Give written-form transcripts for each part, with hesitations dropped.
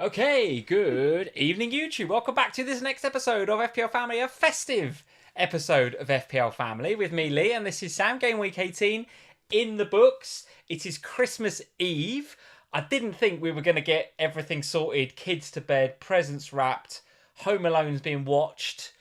Okay, good evening, YouTube. Welcome back to this next episode of FPL Family, a festive episode of FPL Family with me, Lee, and this is Sam. Game week 18 in the books. It is Christmas Eve. I didn't think we were going to get everything sorted, kids to bed, presents wrapped, Home Alone's been watched,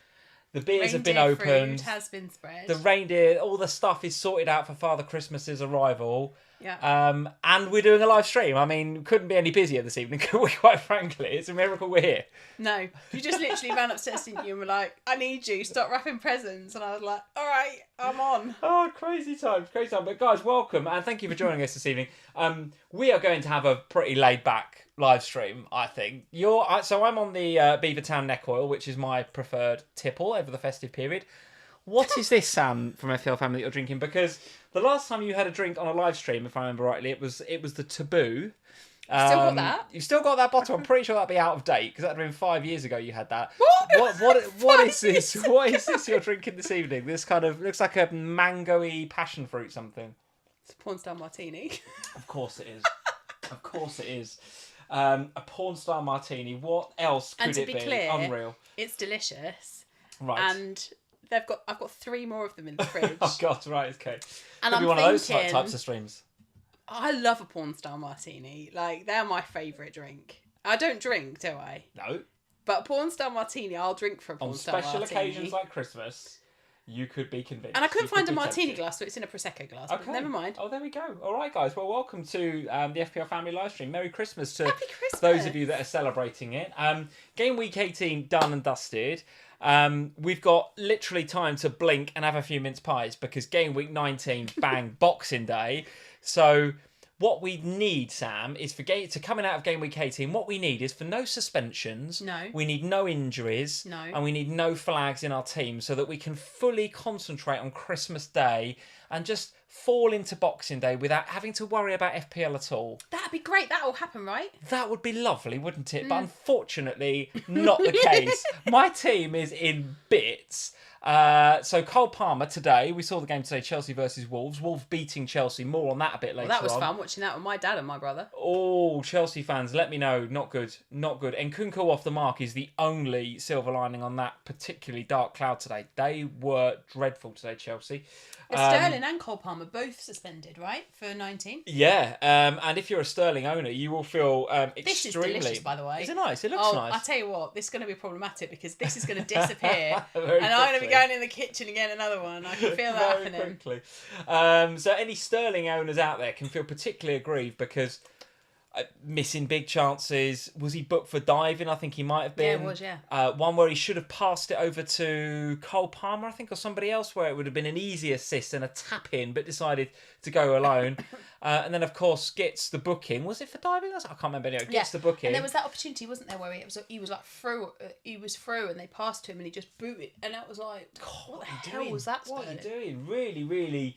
the beers have been opened, fruit has been spread. the reindeer, all the stuff is sorted out for Father Christmas's arrival. Yeah. And we're doing a live stream. I mean, couldn't be any busier this evening, could we, quite frankly? It's a miracle we're here. No, you just literally ran upstairs, didn't you, and were like, I need you, stop wrapping presents. And I was like, all right, I'm on. Oh, crazy times, crazy time. But guys, welcome, and thank you for joining us this evening. We are going to have a pretty laid-back live stream, I think. So I'm on the Beavertown neck oil, which is my preferred tipple over the festive period. What is this, Sam, from FPL Family that you're drinking? Because the last time you had a drink on a live stream, if I remember rightly, it was the Taboo. Still got that? You've still got that bottle. I'm pretty sure that'd be out of date because that'd have been 5 years ago you had that. What? What is this? What is this you're drinking this evening? This kind of looks like a mango-y passion fruit something. It's a porn star martini. Of course it is. Of course it is. A porn star martini. What else could it be? And to be clear, Unreal. it's delicious. Right. And I've got 3 more of them in the fridge. Oh God! Right. Okay. And Could I'm be one thinking, of those types of streams. I love a porn star martini. Like, they're my favourite drink. I don't drink, do I? No. But porn star martini, I'll drink for a porn star martini. On special occasions like Christmas, you could be convinced. And I couldn't find a be martini tempted. glass, so it's in a Prosecco glass. Okay. But never mind. Oh, there we go. All right, guys. Well, welcome to the FPL Family live stream. Merry Christmas to Happy Christmas. those of you that are celebrating it. Game week 18 done and dusted. We've got literally time to blink and have a few mince pies because game week 19, bang, Boxing Day. So what we need, Sam, is coming out of game week 18, what we need is for no suspensions. No. We need no injuries. No. And we need no flags in our team so that we can fully concentrate on Christmas Day and just fall into Boxing Day without having to worry about FPL at all. That'd be great. That'll happen, right? That would be lovely, wouldn't it? But unfortunately, not the case. My team is in bits. So Cole Palmer today, we saw the game today, Chelsea versus Wolves. Wolves beating Chelsea. More on that a bit later on. Well, that was fun, watching that with my dad and my brother. Oh, Chelsea fans, let me know. Not good. Not good. And Kunko off the mark is the only silver lining on that particularly dark cloud today. They were dreadful today, Chelsea. Sterling and Cole Palmer both suspended, right, for 19? Yeah, and if you're a Sterling owner, you will feel extremely... This is delicious, by the way. Is it nice? It looks nice. I'll tell you what, this is going to be problematic because this is going to disappear Very and I'm going to be quickly. going in the kitchen and getting another one. I can feel that Very happening. quickly. So any Sterling owners out there can feel particularly aggrieved because missing big chances. Was he booked for diving? I think he might have been. Yeah, it was, yeah. One where he should have passed it over to Cole Palmer, I think, or somebody else, where it would have been an easy assist and a tap in, but decided to go alone. And then, of course, gets the booking. Was it for diving? I can't remember. Anyway, gets the booking. And there was that opportunity, wasn't there, where he was like through. He was through, and they passed to him, and he just booted, and that was like, what the hell was that? What are you Sterling? doing? Really, really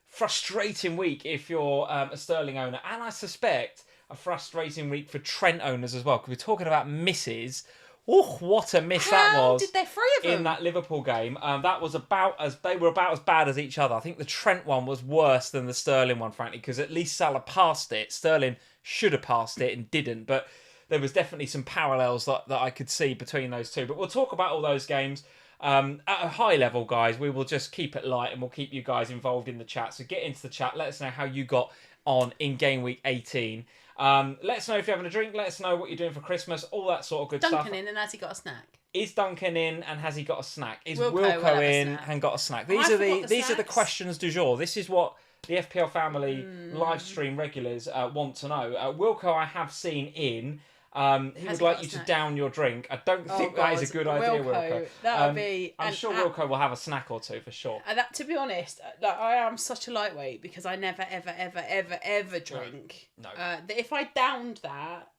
frustrating week if you're a Sterling owner, and I suspect a frustrating week for Trent owners as well, because we're talking about misses. Oh, what a miss that was! How did there 3 of them in that Liverpool game? That was about as bad as each other. I think the Trent one was worse than the Sterling one, frankly, because at least Salah passed it. Sterling should have passed it and didn't, but there was definitely some parallels that I could see between those two. But we'll talk about all those games. At a high level, guys, we will just keep it light and we'll keep you guys involved in the chat. So get into the chat. Let us know how you got on in game week 18. Let us know if you're having a drink. Let us know what you're doing for Christmas. All that sort of good stuff. Duncan in, and has he got a snack? Is Duncan in and has he got a snack? Is Wilco Wilco in and got a snack? These are the snacks. questions du jour. This is what the FPL Family live stream regulars want to know. Wilco, I have seen in. He would like you to down your drink. I don't think that is a good idea, Wilco. That would be. I'm sure Wilco will have a snack or two for sure. And that, to be honest, like, I am such a lightweight because I never, ever drink. No. That if I downed that,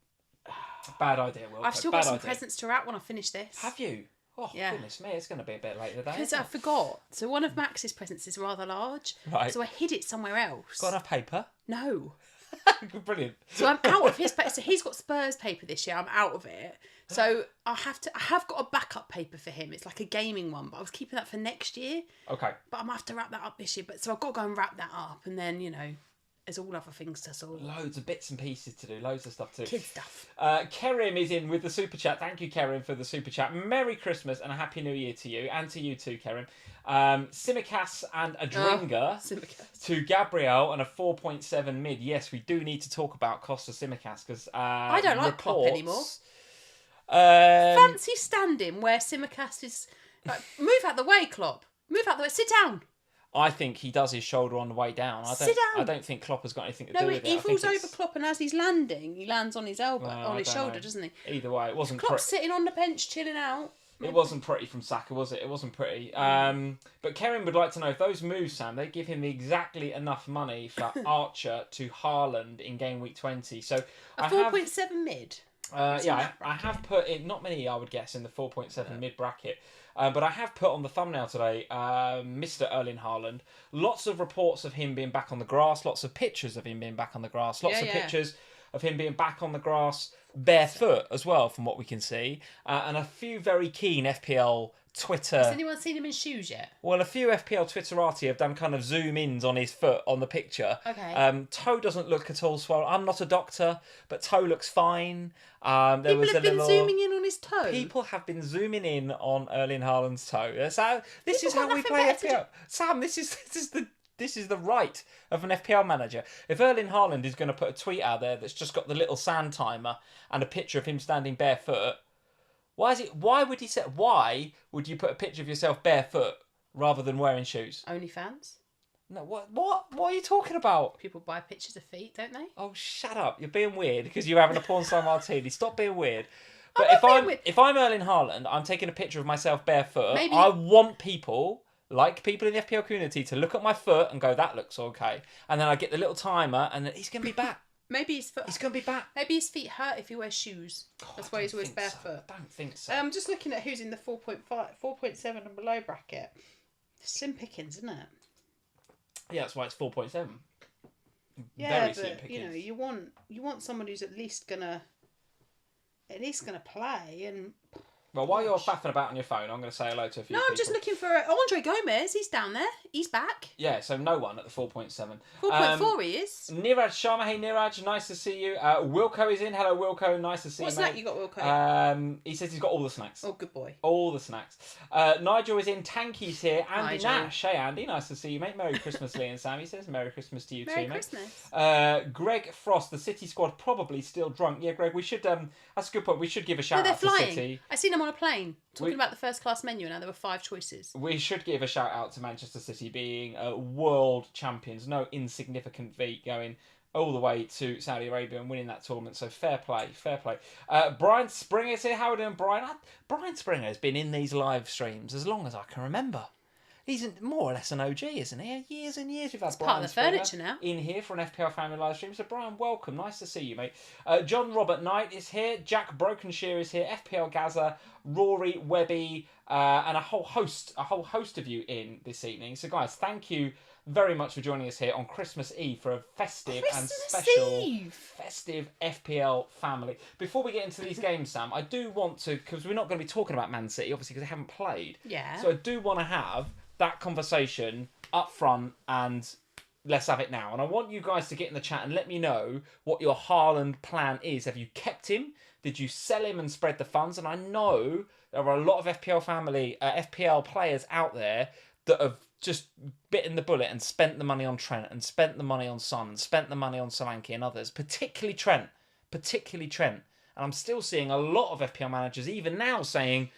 Bad idea, Wilco. I've still Bad got some idea. presents to wrap when I finish this. Have you? Oh, Yeah. goodness me, it's going to be a bit late today. Because I forgot. So one of Max's presents is rather large. Right. So I hid it somewhere else. Got enough paper? No. Brilliant. So I'm out of his paper. So he's got Spurs paper this year. I'm out of it. So I have got a backup paper for him. It's like a gaming one, but I was keeping that for next year. Okay. But I'm going to have to wrap that up this year. But so I've got to go and wrap that up, and then there's all other things to sort. Loads of bits and pieces to do. Loads of stuff to do. Kid stuff. Kerim is in with the super chat. Thank you, Kerim, for the super chat. Merry Christmas and a Happy New Year to you and to you too, Kerim. Simicas and a Dringa to Gabriel and a 4.7 mid. Yes, we do need to talk about Costa Simicas because I don't like Klopp anymore. Fancy standing where Simicas is. Like, move out the way, Klopp. Move out the way. Sit down. I think he does his shoulder on the way down. Sit down. I don't think Klopp has got anything to do with it. No, he falls over Klopp, and as he's landing, he lands on his elbow, on his shoulder, doesn't he? Either way, it wasn't. Klopp's sitting on the bench, chilling out. It wasn't pretty from Saka, was it? It wasn't pretty. But Kerim would like to know if those moves, Sam, they give him exactly enough money for Archer to Haaland in game week 20. So a 4.7 mid. I have put in not many, I would guess, in the 4.7 mid bracket. But I have put on the thumbnail today, Mr. Erling Haaland. Lots of reports of him being back on the grass. Lots of pictures of him being back on the grass. Lots of pictures of him being back on the grass barefoot as well, from what we can see. And a few very keen FPL Twitter... Has anyone seen him in shoes yet? Well, a few FPL Twitterati have done kind of zoom-ins on his foot on the picture. Okay. Toe doesn't look at all swollen. I'm not a doctor, but toe looks fine. People have been zooming in on his toe. People have been zooming in on Erling Haaland's toe. So this is how we play FPL. Sam, this is the right of an FPL manager. If Erling Haaland is going to put a tweet out there that's just got the little sand timer and a picture of him standing barefoot, why would you put a picture of yourself barefoot rather than wearing shoes? OnlyFans? No, what are you talking about? People buy pictures of feet, don't they? Oh, shut up. You're being weird because you're having a porn star martini. Stop being weird. But if I'm Erling Haaland, I'm taking a picture of myself barefoot. Maybe... I want people, like people in the FPL community, to look at my foot and go, that looks okay. And then I get the little timer and then he's going to be back. Maybe his foot... He's going to be back. Maybe his feet hurt if he wears shoes. That's why he's always barefoot. I don't think so. I'm just looking at who's in the 4.7 and below bracket. Slim pickings, isn't it? Yeah, that's why it's 4.7. Yeah, Very but slim pickings. you want someone who's at least gonna play and. Well, while you're faffing about on your phone, I'm going to say hello to a few people. No, I'm just looking for Andre Gomez. He's down there. He's back. Yeah, so no one at the 4.7. 4.4 he is. Niraj Sharma. Hey, Niraj. Nice to see you. Wilco is in. Hello, Wilco. Nice to see you, What mate. snack you got, Wilco? He says he's got all the snacks. Oh, good boy. All the snacks. Nigel is in. Tanky's here. Andy Nigel. Nash. Hey, Andy. Nice to see you, mate. Merry Christmas, Lee and Sammy says. Merry Christmas to you Merry too, Christmas. mate. Greg Frost. The City squad probably still drunk. Yeah, Greg, we should... that's a good point. We should give a shout out to City. I seen them on a plane. Talking about the first class menu, and now there were 5 choices. We should give a shout out to Manchester City being world champions. No insignificant feat, going all the way to Saudi Arabia and winning that tournament. So fair play, fair play. Brian Springer's here. How are we doing, Brian? Brian Springer has been in these live streams as long as I can remember. He's more or less an OG, isn't he? Years and years we've had Brian part of the furniture now. In here for an FPL Family live stream. So Brian, welcome. Nice to see you, mate. John Robert Knight is here. Jack Brokenshire is here. FPL Gaza, Rory Webby, and a whole host of you in this evening. So guys, thank you very much for joining us here on Christmas Eve for a festive and special festive FPL family. Before we get into these games, Sam, I do want to, because we're not going to be talking about Man City, obviously, because they haven't played. Yeah. So I do want to have that conversation up front and let's have it now. And I want you guys to get in the chat and let me know what your Haaland plan is. Have you kept him? Did you sell him and spread the funds? And I know there are a lot of FPL family, FPL players out there that have just bitten the bullet and spent the money on Trent and spent the money on Son and spent the money on Solanke and others, particularly Trent. And I'm still seeing a lot of FPL managers even now saying,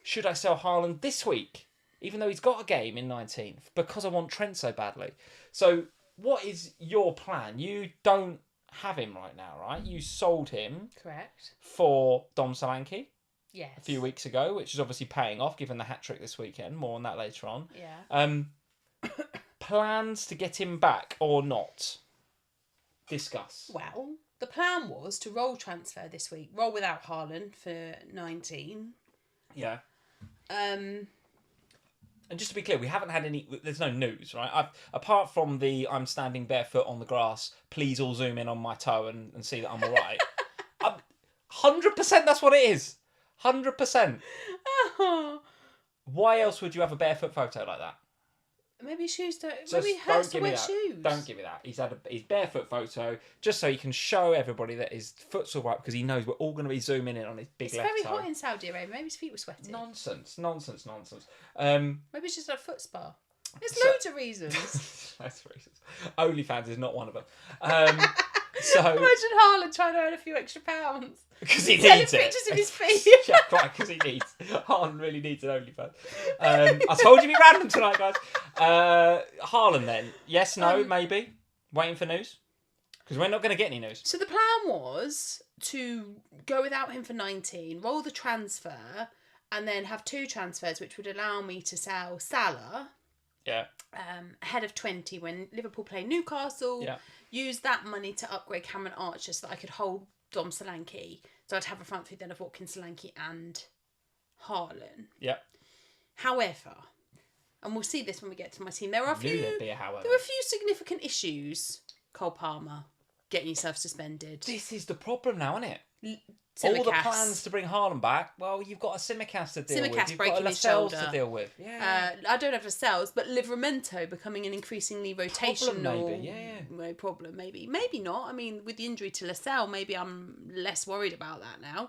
should I sell Haaland this week? Even though he's got a game in 19th, because I want Trent so badly. So what is your plan? You don't have him right now, right? You sold him. Correct. For Dom Solanke. Yes. A few weeks ago, which is obviously paying off given the hat-trick this weekend. More on that later on. Yeah. Plans to get him back or not? Discuss. Well, the plan was to roll transfer this week. Roll without Haaland for 19. Yeah. And just to be clear, we haven't had any... There's no news, right? Apart from the I'm standing barefoot on the grass, please all zoom in on my toe and see that I'm all right. 100% that's what it is. 100%. Oh. Why else would you have a barefoot photo like that? Maybe shoes don't. Just Maybe he has to don't give me wear that. shoes. Don't give me that. He's had his barefoot photo just so he can show everybody that his foot's all right because he knows we're all going to be zooming in on his big It's left very toe. hot in Saudi Arabia. Maybe his feet were sweaty. Nonsense. Maybe it's just a foot spa. There's loads of reasons. Loads of reasons. OnlyFans is not one of them. So Imagine Haaland trying to earn a few extra pounds. because he Sending needs it. pictures of his feet. Yeah, right, because he needs. Haaland really needs an OnlyFans. I told you to be random tonight, guys. Haaland then. Yes, no, maybe. Waiting for news. Because we're not going to get any news. So the plan was to go without him for 19, roll the transfer, and then have 2 transfers, which would allow me to sell Salah Yeah. ahead of 20 when Liverpool play Newcastle. Yeah. Use that money to upgrade Cameron Archer so that I could hold Dom Solanke. So I'd have a front three then of Watkins, Solanke and Haaland. Yeah. However, and we'll see this when we get to my team, there are a Knew there'd few be a however. there are a few significant issues. Cole Palmer getting yourself suspended. This is the problem now, isn't it? Simicast. All the plans to bring Haaland back, well, you've got a Simicast to deal with. Simicast You've breaking got a his Lascelles shoulder. to deal with. Yeah. I don't have Lascelles, but Livramento becoming an increasingly rotational. Maybe, yeah. No problem, maybe. Maybe not. I mean, with the injury to Lascelles, maybe I'm less worried about that now.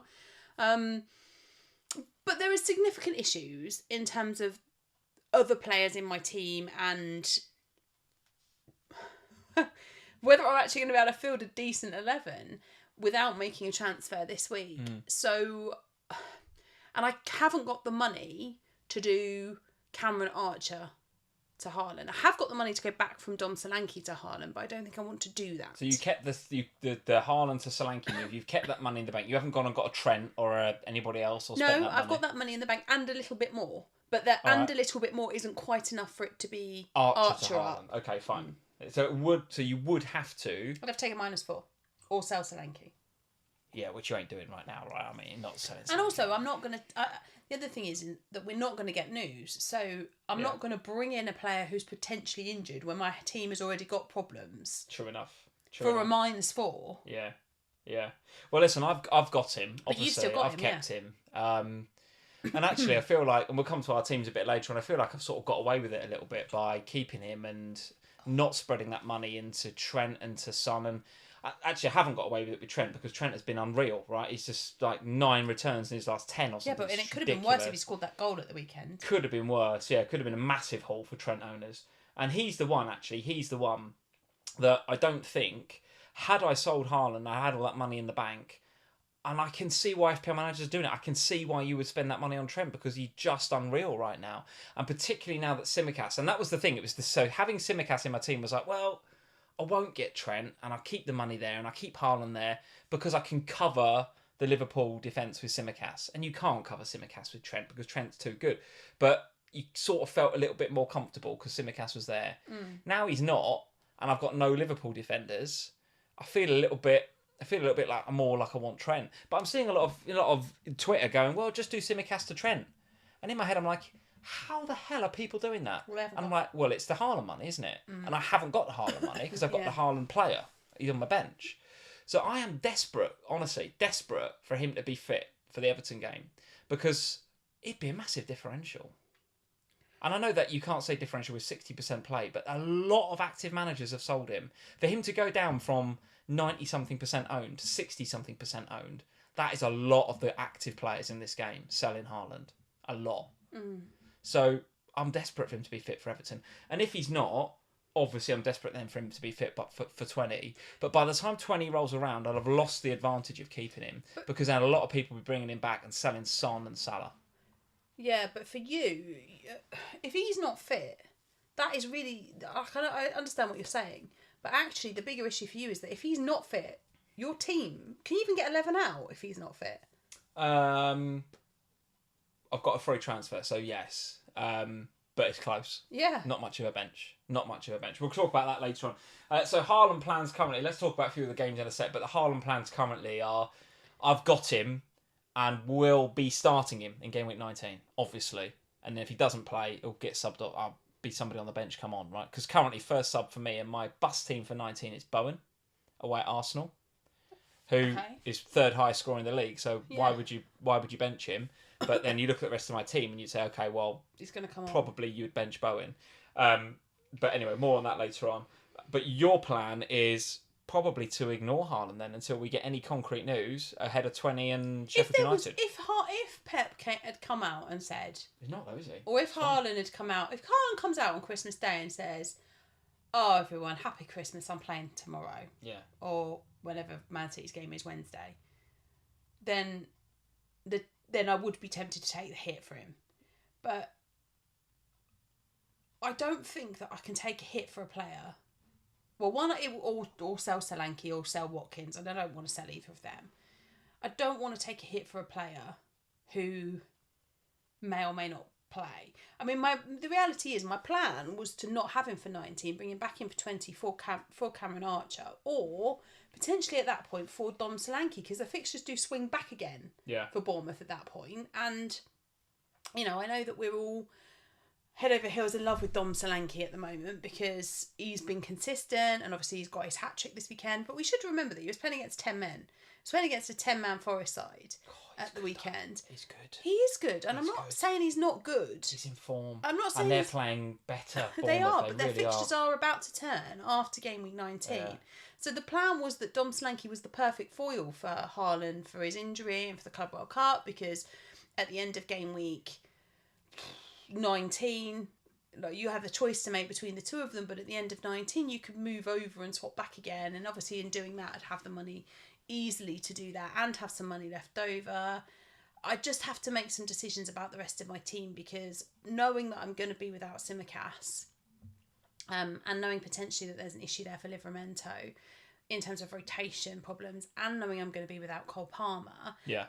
But there are significant issues in terms of other players in my team and whether I'm actually going to be able to field a decent 11 without making a transfer this week. So, and I haven't got the money to do Cameron Archer to Haaland. I have got the money to go back from Dom Solanke to Haaland, but I don't think I want to do that. So you kept the Haaland to Solanke move. You've kept that money in the bank. You haven't gone and got a Trent or anybody else or spent that No, money. I've got that money in the bank and a little bit more. But that and a little bit more isn't quite enough for it to be Archer to up. Haaland. Okay, fine. So you would have to. I'd have taken -4 or sell Solanke. Yeah, which you ain't doing right now, right? I mean, not selling. And also, I'm not going to... the other thing is that we're not going to get news. So I'm not going to bring in a player who's potentially injured when my team has already got problems. True enough. For a -4. Yeah. Yeah. Well, listen, I've got him. Obviously, But you've still got I've kept him. And actually, I feel like, and we'll come to our teams a bit later on, I feel like I've sort of got away with it a little bit by keeping him and not spreading that money into Trent and to Son. And actually, I haven't got away with it with Trent because Trent has been unreal, right? He's just like 9 returns in his last 10 or something. Yeah, but it could have been worse if he scored that goal at the weekend. Could have been worse, yeah. Could have been a massive haul for Trent owners. And he's the one, actually. He's the one that I don't think, had I sold Haaland, I had all that money in the bank, and I can see why FPL Managers are doing it. I can see why you would spend that money on Trent because he's just unreal right now. And particularly now that Simicast, and that was the thing, it was so having Simicast in my team was like, well, I won't get Trent and I'll keep the money there and I'll keep Haaland there because I can cover the Liverpool defence with Simicast. And you can't cover Simicast with Trent because Trent's too good. But you sort of felt a little bit more comfortable because Simicast was there. Now he's not, and I've got no Liverpool defenders. I feel a little bit like more like I want Trent. But I'm seeing a lot of Twitter going, well, just do Simicast to Trent. And in my head, I'm like, how the hell are people doing that? Well, and I'm like, well, it's the Haaland money, isn't it? And I haven't got the Haaland money because I've got the Haaland player. He's on my bench. So I am desperate, honestly, desperate for him to be fit for the Everton game because it'd be a massive differential. And I know that you can't say differential with 60% play, but a lot of active managers have sold him. For him to go down from 90-something% owned to 60-something% owned, that is a lot of the active players in this game selling Haaland. A lot. So I'm desperate for him to be fit for Everton. And if he's not, obviously I'm desperate then for him to be fit but for 20. But by the time 20 rolls around, I'll have lost the advantage of keeping him because then a lot of people will be bringing him back and selling Son and Salah. Yeah, but for you, if he's not fit, that is really... I understand what you're saying, but actually the bigger issue for you is that if he's not fit, your team... Can you even get 11 out if he's not fit? I've got a free transfer, so yes. But it's close. Yeah. Not much of a bench. We'll talk about that later on. So Haaland plans currently... Let's talk about a few of the games in a sec, but the Haaland plans currently are... I've got him and will be starting him in game week 19, obviously. And then if he doesn't play, he'll get subbed up. I'll be somebody on the bench come on, right? Because currently first sub for me and my bus team for 19 is Bowen, away at Arsenal, who is third highest scorer in the league. So why would you bench him? But then you look at the rest of my team and you'd say, okay, well, he's going to come probably you would bench Bowen. But anyway, more on that later on. But your plan is probably to ignore Haaland then until we get any concrete news ahead of 20 and Sheffield United. If Pep had come out and said... He's not though, is he? Or if Haaland had come out... If Haaland comes out on Christmas Day and says, "Oh, everyone, happy Christmas, I'm playing tomorrow." Yeah. Or whenever Man City's game is Wednesday. Then I would be tempted to take the hit for him. But I don't think that I can take a hit for a player. Well, or sell Solanke or sell Watkins, and I don't want to sell either of them. I don't want to take a hit for a player who may or may not play. I mean, the reality is my plan was to not have him for 19, bring him back in for 20 for Cameron Archer, or potentially at that point for Dom Solanke, because the fixtures do swing back again for Bournemouth at that point. And, I know that we're all head over heels in love with Dom Solanke at the moment because he's been consistent and obviously he's got his hat-trick this weekend. But we should remember that he was playing against 10 men. He was playing against a 10-man Forest side at the weekend. He's good. He is good. And I'm not saying he's not good. He's in form. I'm not saying and they're playing better. They are, but their really fixtures are about to turn after game week 19. Yeah. So the plan was that Dom Solanke was the perfect foil for Haaland for his injury and for the Club World Cup, because at the end of game week 19, you have the choice to make between the two of them, but at the end of 19 you could move over and swap back again, and obviously in doing that I'd have the money easily to do that and have some money left over. I just have to make some decisions about the rest of my team, because knowing that I'm going to be without Simic, and knowing potentially that there's an issue there for Livramento in terms of rotation problems, and knowing I'm going to be without Cole Palmer,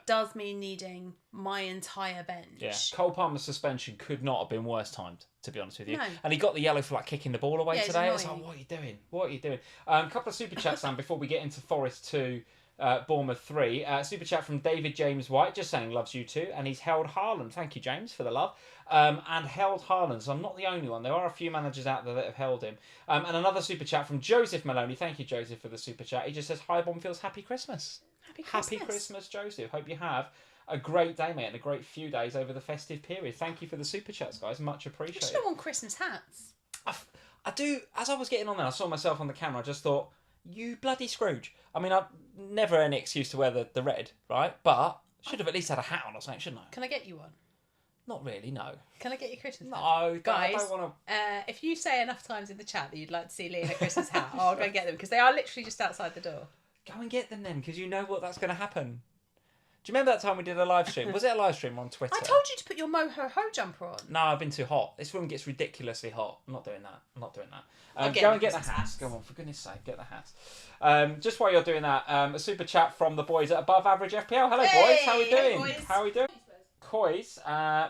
does mean needing my entire bench. Yeah, Cole Palmer's suspension could not have been worse timed, to be honest with you. No. And he got the yellow for kicking the ball away today. It's like, what are you doing? What are you doing? A couple of super chats, Sam, before we get into Forest 2, Bournemouth 3. Super chat from David James White, just saying loves you too, and he's held Haaland. Thank you, James, for the love. And held Haaland, so I'm not the only one. There are a few managers out there that have held him. And another super chat from Joseph Maloney. Thank you, Joseph, for the super chat. He just says, "Hi, Bombfields, happy Christmas." Happy Christmas, Joseph. Hope you have a great day, mate, and a great few days over the festive period. Thank you for the super chats, guys. Much appreciated. You still want Christmas hats? I do. As I was getting on there, I saw myself on the camera. I just thought, you bloody Scrooge. I mean, I've never any excuse to wear the red, right? But should have at least had a hat on or something, shouldn't I? Can I get you one? Not really, no. Can I get you a Christmas hat? No, guys. I don't want to. If you say enough times in the chat that you'd like to see Lee in a Christmas hat, I'll go and get them, because they are literally just outside the door. Go and get them then, because you know what that's going to happen. Do you remember that time we did a live stream? Was it a live stream on Twitter? I told you to put your Mo-Ho-Ho jumper on. No, I've been too hot. This room gets ridiculously hot. I'm not doing that. Go and get the hats. Go on, for goodness sake, get the hats. Just while you're doing that, a super chat from the boys at Above Average FPL. Hello, boys. How are we doing? How are we doing? Coys.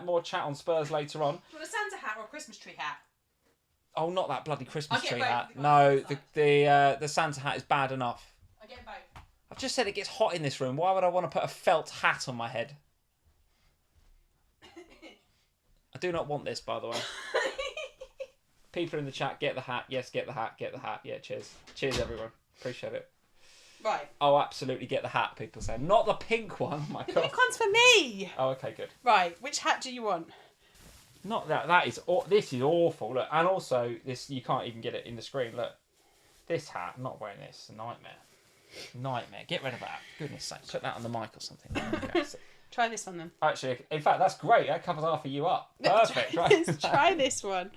More chat on Spurs later on. Do you want a Santa hat or a Christmas tree hat? Oh, not that bloody Christmas tree hat. No, the Santa hat is bad enough. I get both. I've just said it gets hot in this room. Why would I want to put a felt hat on my head? I do not want this, by the way. People in the chat, get the hat. Yes, get the hat. Get the hat. Yeah, cheers. Cheers, everyone. Appreciate it. Right. Oh, absolutely get the hat, people say. Not the pink one. Oh, my God. The pink one's for me. Oh, okay, good. Right. Which hat do you want? Not that. This is awful. Look, and also, this you can't even get it in the screen. Look. This hat, I'm not wearing this. A nightmare. Get rid of that. Goodness sake. Put that on the mic or something. Okay. Try this one then. Actually, in fact, that's great. That covers half of you up. Perfect. Try this one.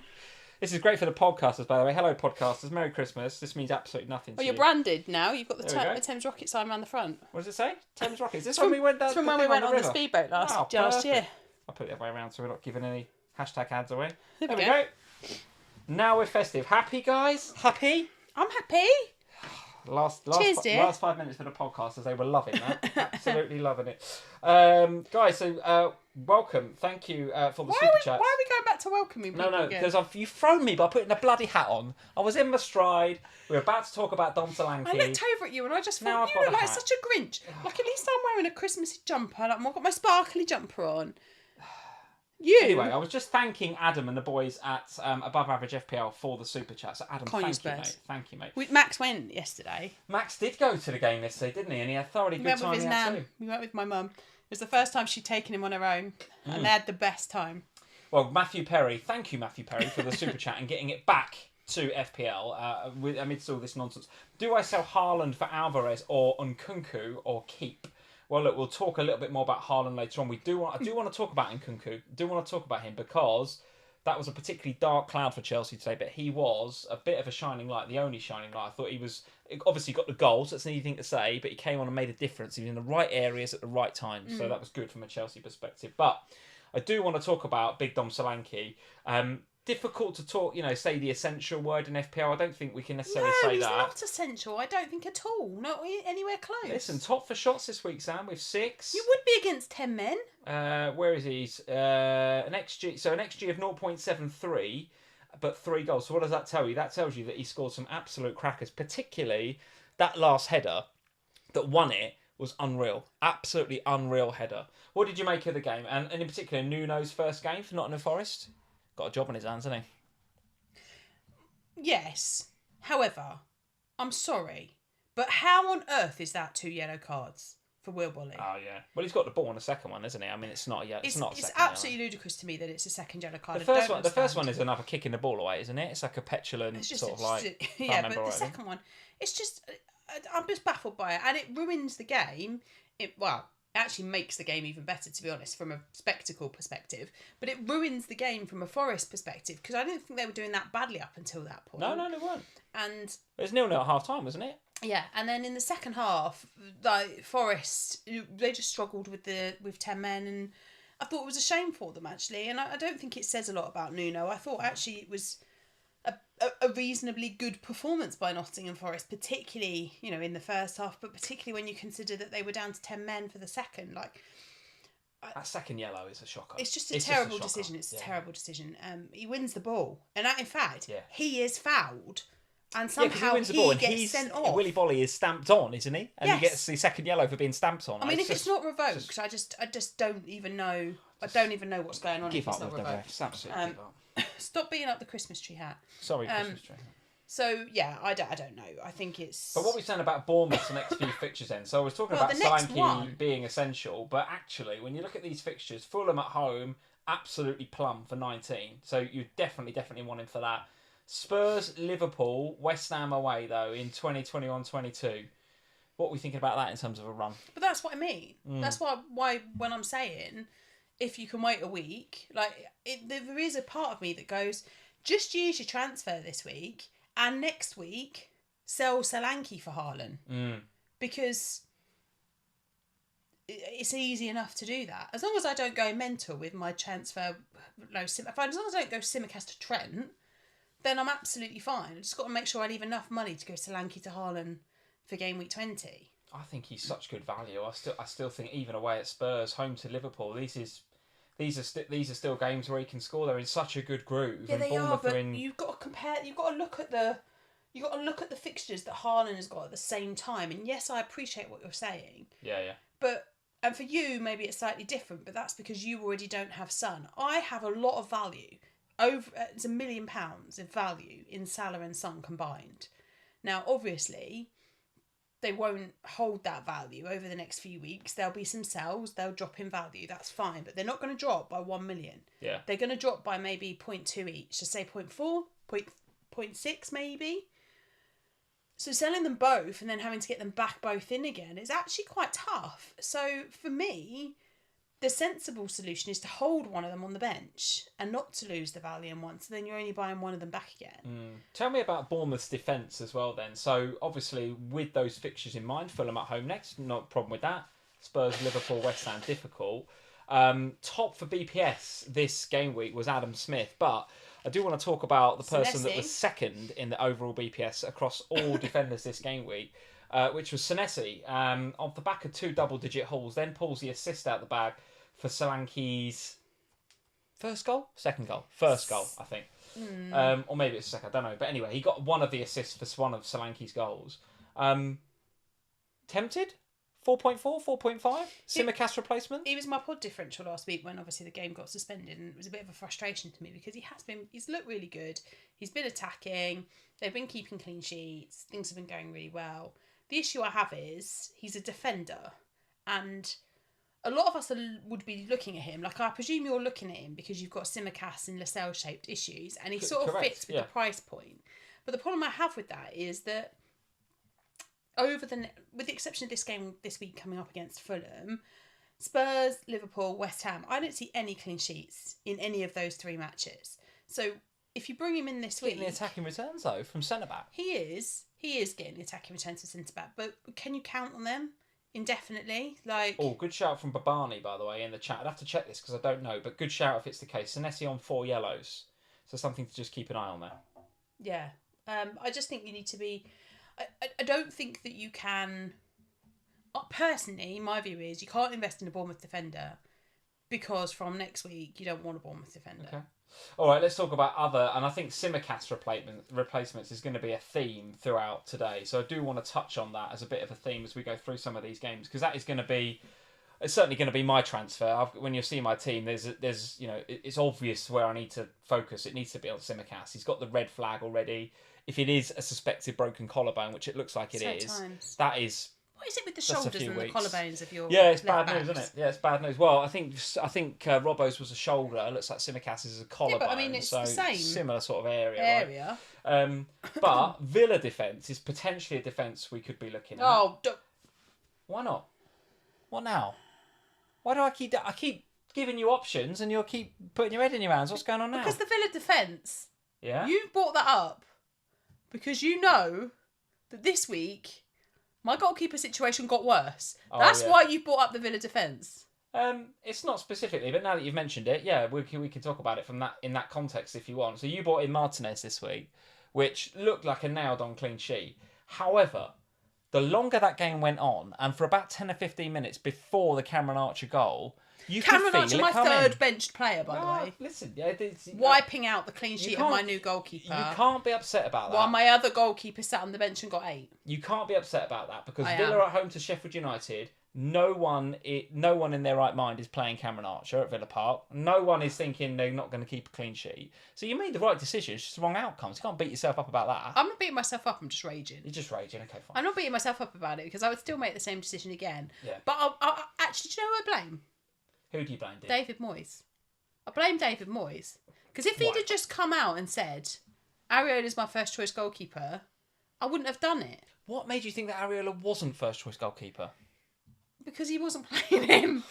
This is great for the podcasters, by the way. Hello, podcasters. Merry Christmas. This means absolutely nothing to you. Well, you're branded now. You've got the Thames Rocket sign around the front. What does it say? Thames Rocket. Is this when we went down? It's from when we went on the speedboat last year. I'll put it the other way around so we're not giving any hashtag ads away. There we go. Now we're festive. Happy, guys? Happy? I'm happy. Last 5 minutes for the podcast, as they were loving that. Absolutely loving it. Guys, so welcome. Thank you for the super chat. Why are we going back to welcoming people No, because you've thrown me by putting a bloody hat on. I was in my stride. We were about to talk about Dom Solanke. I looked over at you and I just thought, you look like such a Grinch. Like, at least I'm wearing a Christmassy jumper. Like, I've got my sparkly jumper on. Anyway, I was just thanking Adam and the boys at Above Average FPL for the super chat. So Adam, thank you, mate. Thank you, mate. Max went yesterday. Max did go to the game yesterday, didn't he? And he had a thoroughly good time. With his nan. We went with my mum. It was the first time she'd taken him on her own, and they had the best time. Well, Matthew Perry, thank you, Matthew Perry, for the super chat and getting it back to FPL amidst all this nonsense. Do I sell Haaland for Alvarez or Nkunku or keep? Well, look, we'll talk a little bit more about Haaland later on. I do want to talk about Nkunku. I do want to talk about him because that was a particularly dark cloud for Chelsea today, but he was a bit of a shining light, the only shining light. I thought he was, obviously got the goals, that's an easy thing to say, but he came on and made a difference. He was in the right areas at the right time, so that was good from a Chelsea perspective. But I do want to talk about Big Dom Solanke. Difficult to talk, say the essential word in FPL. I don't think we can necessarily say he's that. not essential. I don't think at all. Not anywhere close. Listen, top for shots this week, Sam, with 6. You would be against 10 men. Where is he? An XG, so an XG of 0.73, but 3 goals. So what does that tell you? That tells you that he scored some absolute crackers, particularly that last header that won it was unreal. Absolutely unreal header. What did you make of the game? And in particular, Nuno's first game for Nottingham Forest? Got a job on his hands, hasn't he? Yes. However, I'm sorry, but how on earth is that 2 yellow cards for Will Bolly? Oh, yeah. Well, he's got the ball on the second one, isn't he? I mean, it's not yet. It's absolutely ludicrous to me that it's a second yellow card. The first one is another kicking the ball away, isn't it? It's like a petulant sort of like... Yeah, but the second one, it's just... I'm just baffled by it, and it ruins the game. It actually makes the game even better, to be honest, from a spectacle perspective. But it ruins the game from a Forest perspective, because I didn't think they were doing that badly up until that point. No, they weren't. And it was 0-0 at half time, wasn't it? Yeah, and then in the second half, like Forest, they just struggled with 10 men, and I thought it was a shame for them, actually. And I don't think it says a lot about Nuno. I thought actually it was a reasonably good performance by Nottingham Forest, particularly, in the first half, but particularly when you consider that they were down to 10 men for the second. That second yellow is a shocker. It's just a terrible decision. It's a terrible decision. He wins the ball, and in fact, he is fouled, and somehow he gets sent off. Willy Bolly is stamped on, isn't he? And he gets the second yellow for being stamped on. I mean, if it's not revoked, I just don't even know. I don't even know what's going on if it's not revoked. Absolutely give up. Stop beating up the Christmas tree hat. Sorry, Christmas tree hat. So, yeah, I don't know. I think it's... But what we're saying about Bournemouth's the next few fixtures then. So I was talking about Solanke being essential, but actually, when you look at these fixtures, Fulham at home, absolutely plumb for 19. So you definitely want him for that. Spurs, Liverpool, West Ham away, though, in 2021-22. What are we thinking about that in terms of a run? But that's what I mean. That's why when I'm saying... if you can wait a week, there is a part of me that goes, just use your transfer this week, and next week sell Solanke for Haaland, because it's easy enough to do that. As long as I don't go mental with my transfer, as long as I don't go Simic to Trent, then I'm absolutely fine. I just got to make sure I leave enough money to go Solanke to Haaland for game week 20. I think he's such good value. I still think even away at Spurs, home to Liverpool, these are still games where he can score. They're in such a good groove. Yeah, they are. But you've got to compare. You've got to look at the fixtures that Haaland has got at the same time. And yes, I appreciate what you're saying. Yeah. And for you, maybe it's slightly different. But that's because you already don't have Son. I have a lot of value. It's £1 million of value in Salah and Son combined. Now, obviously, they won't hold that value over the next few weeks. There'll be some sells. They'll drop in value. That's fine. But they're not going to drop by 1 million. Yeah. They're going to drop by maybe 0.2 each. So say 0.4, 0.6 maybe. So selling them both and then having to get them back both in again is actually quite tough. So for me, the sensible solution is to hold one of them on the bench and not to lose the value in one. So then you're only buying one of them back again. Tell me about Bournemouth's defence as well then. So obviously with those fixtures in mind, Fulham at home next, not a problem with that. Spurs, Liverpool, West Ham, difficult. Top for BPS this game week was Adam Smith, but I do want to talk about the person that was second in the overall BPS across all defenders this game week, which was Senesi. Off the back of 2 double-digit hauls, then pulls the assist out the bag for Solanke's first goal? Second goal. First goal, I think. Or maybe it's second, I don't know. But anyway, he got one of the assists for one of Solanke's goals. Tempted? 4.4, 4.5? Simicast replacement? He was my pod differential last week when obviously the game got suspended, and it was a bit of a frustration to me because he's looked really good. He's been attacking. They've been keeping clean sheets. Things have been going really well. The issue I have is he's a defender, and a lot of us would be looking at him. Like, I presume you're looking at him because you've got Simic and lhszjd issues, and he sort of fits with the price point. But the problem I have with that is that with the exception of this game this week coming up against Fulham, Spurs, Liverpool, West Ham, I don't see any clean sheets in any of those 3 matches. So if you bring him in this week... Getting the attacking returns, though, from centre-back. He is getting the attacking returns from centre-back, but can you count on them indefinitely? Good shout from Babani, by the way, in the chat. I'd have to check this because I don't know, but good shout if it's the case. Senesi on 4 yellows. So something to just keep an eye on there. Yeah. I just think you need to be... I don't think that you can... Personally, my view is you can't invest in a Bournemouth defender because from next week you don't want a Bournemouth defender. Okay. All right, let's talk about other... And I think Simicast replacements is going to be a theme throughout today. So I do want to touch on that as a bit of a theme as we go through some of these games because that is going to be... It's certainly going to be my transfer. When you see my team, there's it's obvious where I need to focus. It needs to be on Simicast. He's got the red flag already. If it is a suspected broken collarbone, which it looks like it is, that is... What is it with the shoulders and the collarbones of your it's bad news, isn't it? Yeah, it's bad news. Well, I think Robbo's was a shoulder. It looks like Simicast is a collarbone. Yeah, but I mean, it's the same. Similar sort of area. Right? But Villa defence is potentially a defence we could be looking at. Why not? What now? Why do I keep giving you options and you'll keep putting your head in your hands? What's going on now? Because the Villa defence. Yeah. You've brought that up because you know that this week my goalkeeper situation got worse. That's why you brought up the Villa defence. It's not specifically, but now that you've mentioned it, yeah, we can talk about it in that context if you want. So you brought in Martinez this week, which looked like a nailed-on clean sheet. However, the longer that game went on, and for about 10 or 15 minutes before the Cameron Archer goal, Cameron Archer, my third benched player, by the way. Listen, wiping out the clean sheet of my new goalkeeper. You can't be upset about that. While my other goalkeeper sat on the bench and got 8. You can't be upset about that because Villa are at home to Sheffield United. No one in their right mind is playing Cameron Archer at Villa Park. No one is thinking they're not going to keep a clean sheet. So you made the right decision. It's just the wrong outcomes. You can't beat yourself up about that. I'm not beating myself up. I'm just raging. You're just raging. Okay, fine. I'm not beating myself up about it because I would still make the same decision again. Yeah. But I actually, do you know who I blame? Who do you blame? David Moyes. I blame David Moyes. Because if he'd have just come out and said, Ariola's my first choice goalkeeper, I wouldn't have done it. What made you think that Ariola wasn't first choice goalkeeper? Because he wasn't playing him.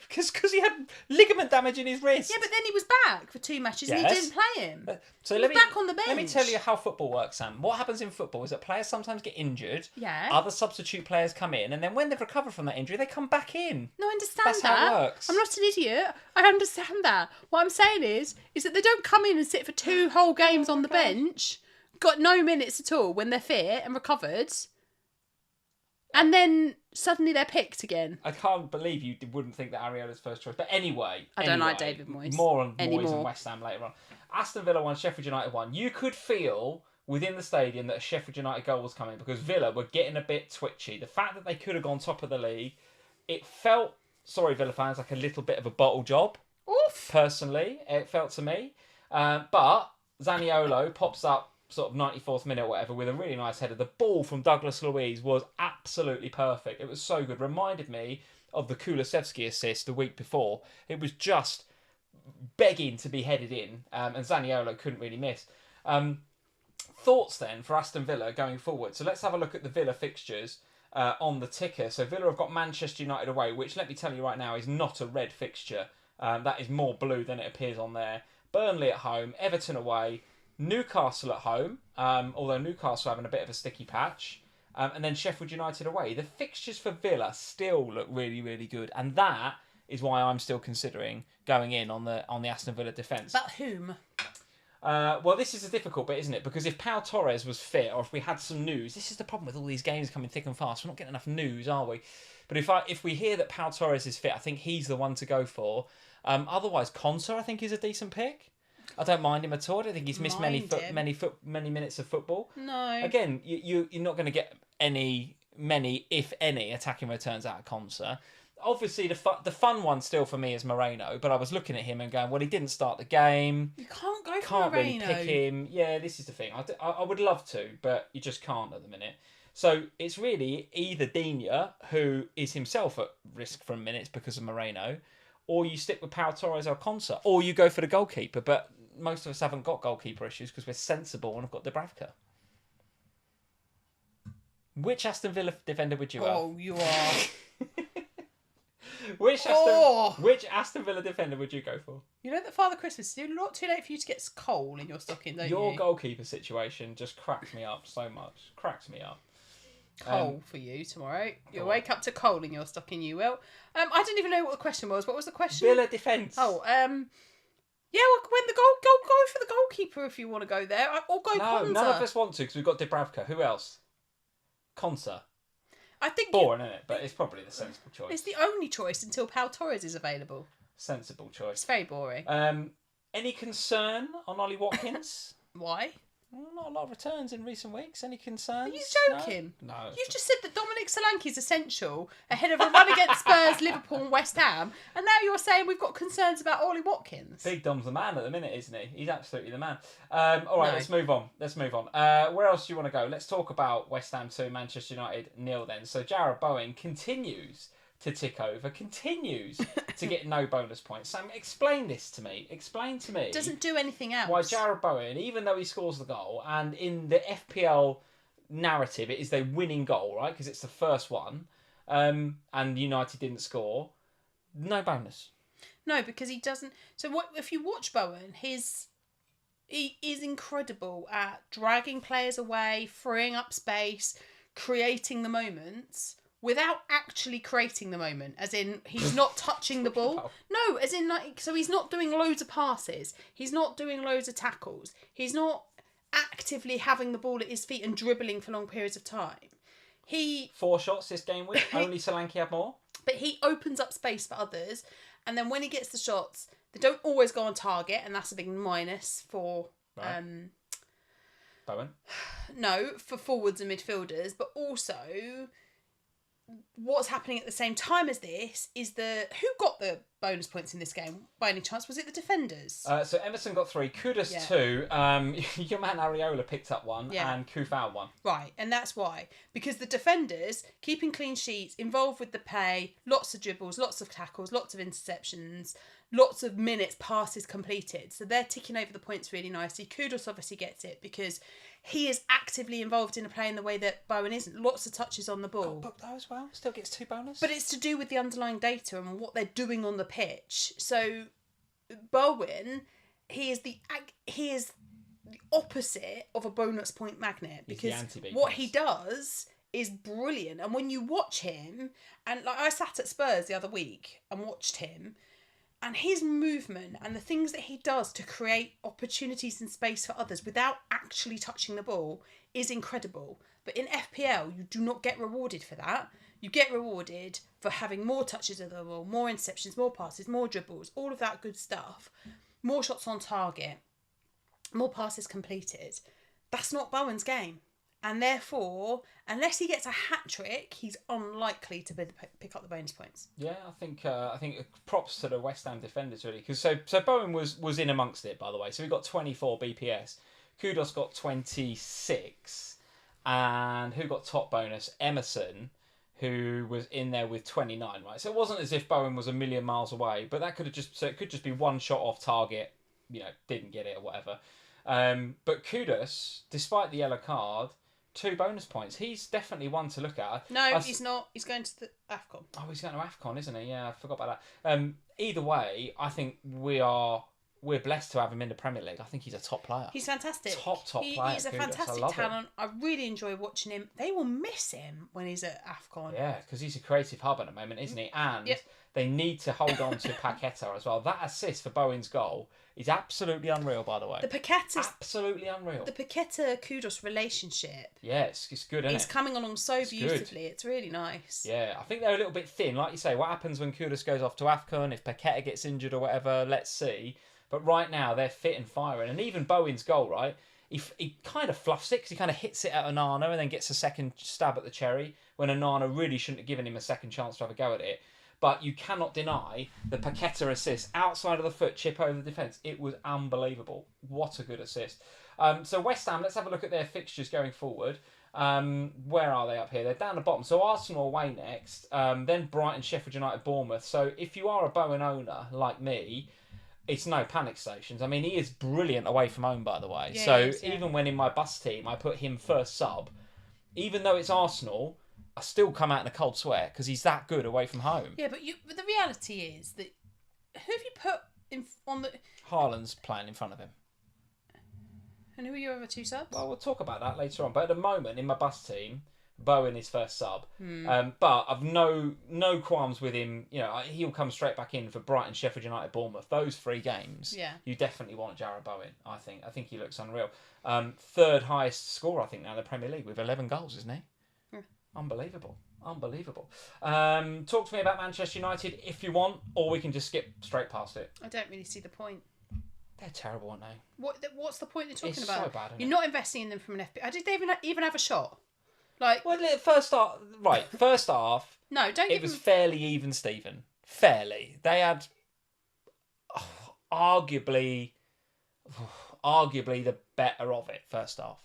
Because he had ligament damage in his wrist. Yeah, but then he was back for 2 matches and he didn't play him. So he was back on the bench. Let me tell you how football works, Sam. What happens in football is that players sometimes get injured. Yeah. Other substitute players come in, and then when they've recovered from that injury, they come back in. No, I understand That's that. how it works. I'm not an idiot. I understand that. What I'm saying is that they don't come in and sit for 2 whole games on the bench, got no minutes at all when they're fit and recovered, and then suddenly they're picked again. I can't believe you wouldn't think that Ariola's first choice. But anyway. I don't like David Moyes. More on Moyes and West Ham later on. Aston Villa won, Sheffield United won. You could feel within the stadium that a Sheffield United goal was coming because Villa were getting a bit twitchy. The fact that they could have gone top of the league, it felt, sorry Villa fans, like a little bit of a bottle job. Oof. Personally, it felt to me. But Zaniolo pops up sort of 94th minute or whatever with a really nice header. The ball from Douglas Luiz was absolutely perfect. It was so good. Reminded me of the Kulusevski assist the week before. It was just begging to be headed in, and Zaniolo couldn't really miss. Thoughts then for Aston Villa going forward. So let's have a look at the Villa fixtures on the ticker. So Villa have got Manchester United away, which let me tell you right now is not a red fixture. That is more blue than it appears on there. Burnley at home, Everton away, Newcastle at home, although Newcastle are having a bit of a sticky patch, and then Sheffield United away. The fixtures for Villa still look really, really good, and that is why I'm still considering going in on the Aston Villa defence. But whom? Well, this is a difficult bit, isn't it? Because if Pau Torres was fit, or if we had some news, this is the problem with all these games coming thick and fast. We're not getting enough news, are we? But if we hear that Pau Torres is fit, I think he's the one to go for. Otherwise, Konsa, I think, is a decent pick. I don't mind him at all. I don't think he's missed many minutes of football. No. Again, you're not going to get many, if any, attacking returns out of Konsa. Obviously, the fun one still for me is Moreno, but I was looking at him and going, well, he didn't start the game. You can't go for Can't Moreno. really pick him. Yeah, this is the thing. I would love to, but you just can't at the minute. So it's really either Digne, who is himself at risk from minutes because of Moreno, or you stick with Pau Torres or Konsa, or you go for the goalkeeper. But most of us haven't got goalkeeper issues because we're sensible and have got Dubravka. Which Aston Villa defender would you have? Oh, you are. Which Aston Villa defender would you go for? You know that Father Christmas, it's not too late for you to get coal in your stocking, don't Your you? goalkeeper situation just cracks me up so much. Cracks me up. Coal for you tomorrow. You'll wake up to coal in your stocking, you will. I didn't even know what the question was. What was the question? Villa defence. Oh, yeah, well, when the go for the goalkeeper if you want to go there. Or go Konsa. None of us want to because we've got Dubravka. Who else? Konsa. I think boring, isn't it? But it's probably the sensible choice. It's the only choice until Pau Torres is available. Sensible choice. It's very boring. Any concern on Ollie Watkins? Why? Not a lot of returns in recent weeks. Any concerns? Are you joking? No. You've just said that Dominic Solanke is essential ahead of a run against Spurs, Liverpool and West Ham, and now you're saying we've got concerns about Ollie Watkins. Big Dom's the man at the minute, isn't he? He's absolutely the man. All right, let's move on. Where else do you want to go? Let's talk about West Ham 2, Manchester United 0 then. So Jarrod Bowen continues to tick over, continues to get no bonus points. Sam, explain this to me. Explain to me. Doesn't do anything else. Why Jarrod Bowen, even though he scores the goal, and in the FPL narrative, it is their winning goal, right? Because it's the first one, and United didn't score. No bonus. No, because he doesn't. So what if you watch Bowen? He is incredible at dragging players away, freeing up space, creating the moments. Without actually creating the moment, as in he's not touching the ball. No, as in so he's not doing loads of passes. He's not doing loads of tackles. He's not actively having the ball at his feet and dribbling for long periods of time. 4 shots this game week. Only Solanke had more. But he opens up space for others, and then when he gets the shots, they don't always go on target, and that's a big minus for Bowen. No, for forwards and midfielders, but also. What's happening at the same time as this is who got the bonus points in this game by any chance? Was it the defenders? So Emerson got 3, Kudus 2, your man Areola picked up 1 and Kufau 1. Right, and that's why. Because the defenders, keeping clean sheets, involved with the play, lots of dribbles, lots of tackles, lots of interceptions, lots of minutes, passes completed. So they're ticking over the points really nicely. Kudus obviously gets it because he is actively involved in a play in the way that Bowen isn't. Lots of touches on the ball. Got booked though as well. Still gets 2 bonus. But it's to do with the underlying data and what they're doing on the pitch. So Bowen, he is the opposite of a bonus point magnet because what he does is brilliant. And when you watch him, and like I sat at Spurs the other week and watched him. And his movement and the things that he does to create opportunities and space for others without actually touching the ball is incredible. But in FPL, you do not get rewarded for that. You get rewarded for having more touches of the ball, more interceptions, more passes, more dribbles, all of that good stuff. More shots on target, more passes completed. That's not Bowen's game. And therefore, unless he gets a hat-trick, he's unlikely to pick up the bonus points. Yeah, I think props to the West Ham defenders, really. Because so Bowen was in amongst it, by the way. So we got 24 BPS. Kudus got 26. And who got top bonus? Emerson, who was in there with 29, right? So it wasn't as if Bowen was a million miles away. But that could have it could just be one shot off target, didn't get it or whatever. But Kudus, despite the yellow card... 2 bonus points. He's definitely one to look at. No, he's not. He's going to the AFCON. Oh, he's going to AFCON, isn't he? Yeah, I forgot about that. Either way, I think we're blessed to have him in the Premier League. I think he's a top player. He's fantastic. Top player. He's a fantastic talent. I really enjoy watching him. They will miss him when he's at AFCON. Yeah, because he's a creative hub at the moment, isn't he? And they need to hold on to Paqueta as well. That assist for Bowen's goal is absolutely unreal, by the way. Absolutely unreal. The Paqueta-Kudus relationship. Yeah, it's good, isn't it? It's coming along so beautifully. Good. It's really nice. Yeah, I think they're a little bit thin. Like you say, what happens when Kudus goes off to AFCON? If Paqueta gets injured or whatever, let's see. But right now, they're fit and firing. And even Bowen's goal, right? He kind of fluffs it because he kind of hits it at Onana and then gets a second stab at the cherry when Onana really shouldn't have given him a second chance to have a go at it. But you cannot deny the Paqueta assist outside of the foot, chip over the defence. It was unbelievable. What a good assist. So West Ham, let's have a look at their fixtures going forward. Where are they up here? They're down the bottom. So Arsenal away next, then Brighton, Sheffield United, Bournemouth. So if you are a Bowen owner like me, it's no panic stations. I mean, he is brilliant away from home, by the way. Yeah, so he is, even when in my bus team, I put him first sub, even though it's Arsenal, I still come out in a cold sweat because he's that good away from home. Yeah, but the reality is that who have you put on the... Haaland's playing in front of him. And who are your other two subs? Well, we'll talk about that later on. But at the moment, in my bus team, Bowen is first sub. But I've no qualms with him. You know, he'll come straight back in for Brighton, Sheffield United, Bournemouth. Those 3 games, you definitely want Jarrod Bowen, I think. I think he looks unreal. Third highest scorer, I think, now in the Premier League with 11 goals, isn't he? Yeah. Unbelievable. Talk to me about Manchester United if you want, or we can just skip straight past it. I don't really see the point. They're terrible, aren't they? What's the point you're talking It's about? so bad, isn't You're it? not investing in them from an FPL. Did they even have a shot? Like, Well, first half, no, don't it give was them... fairly even, Stephen. Fairly. They had arguably the better of it first half.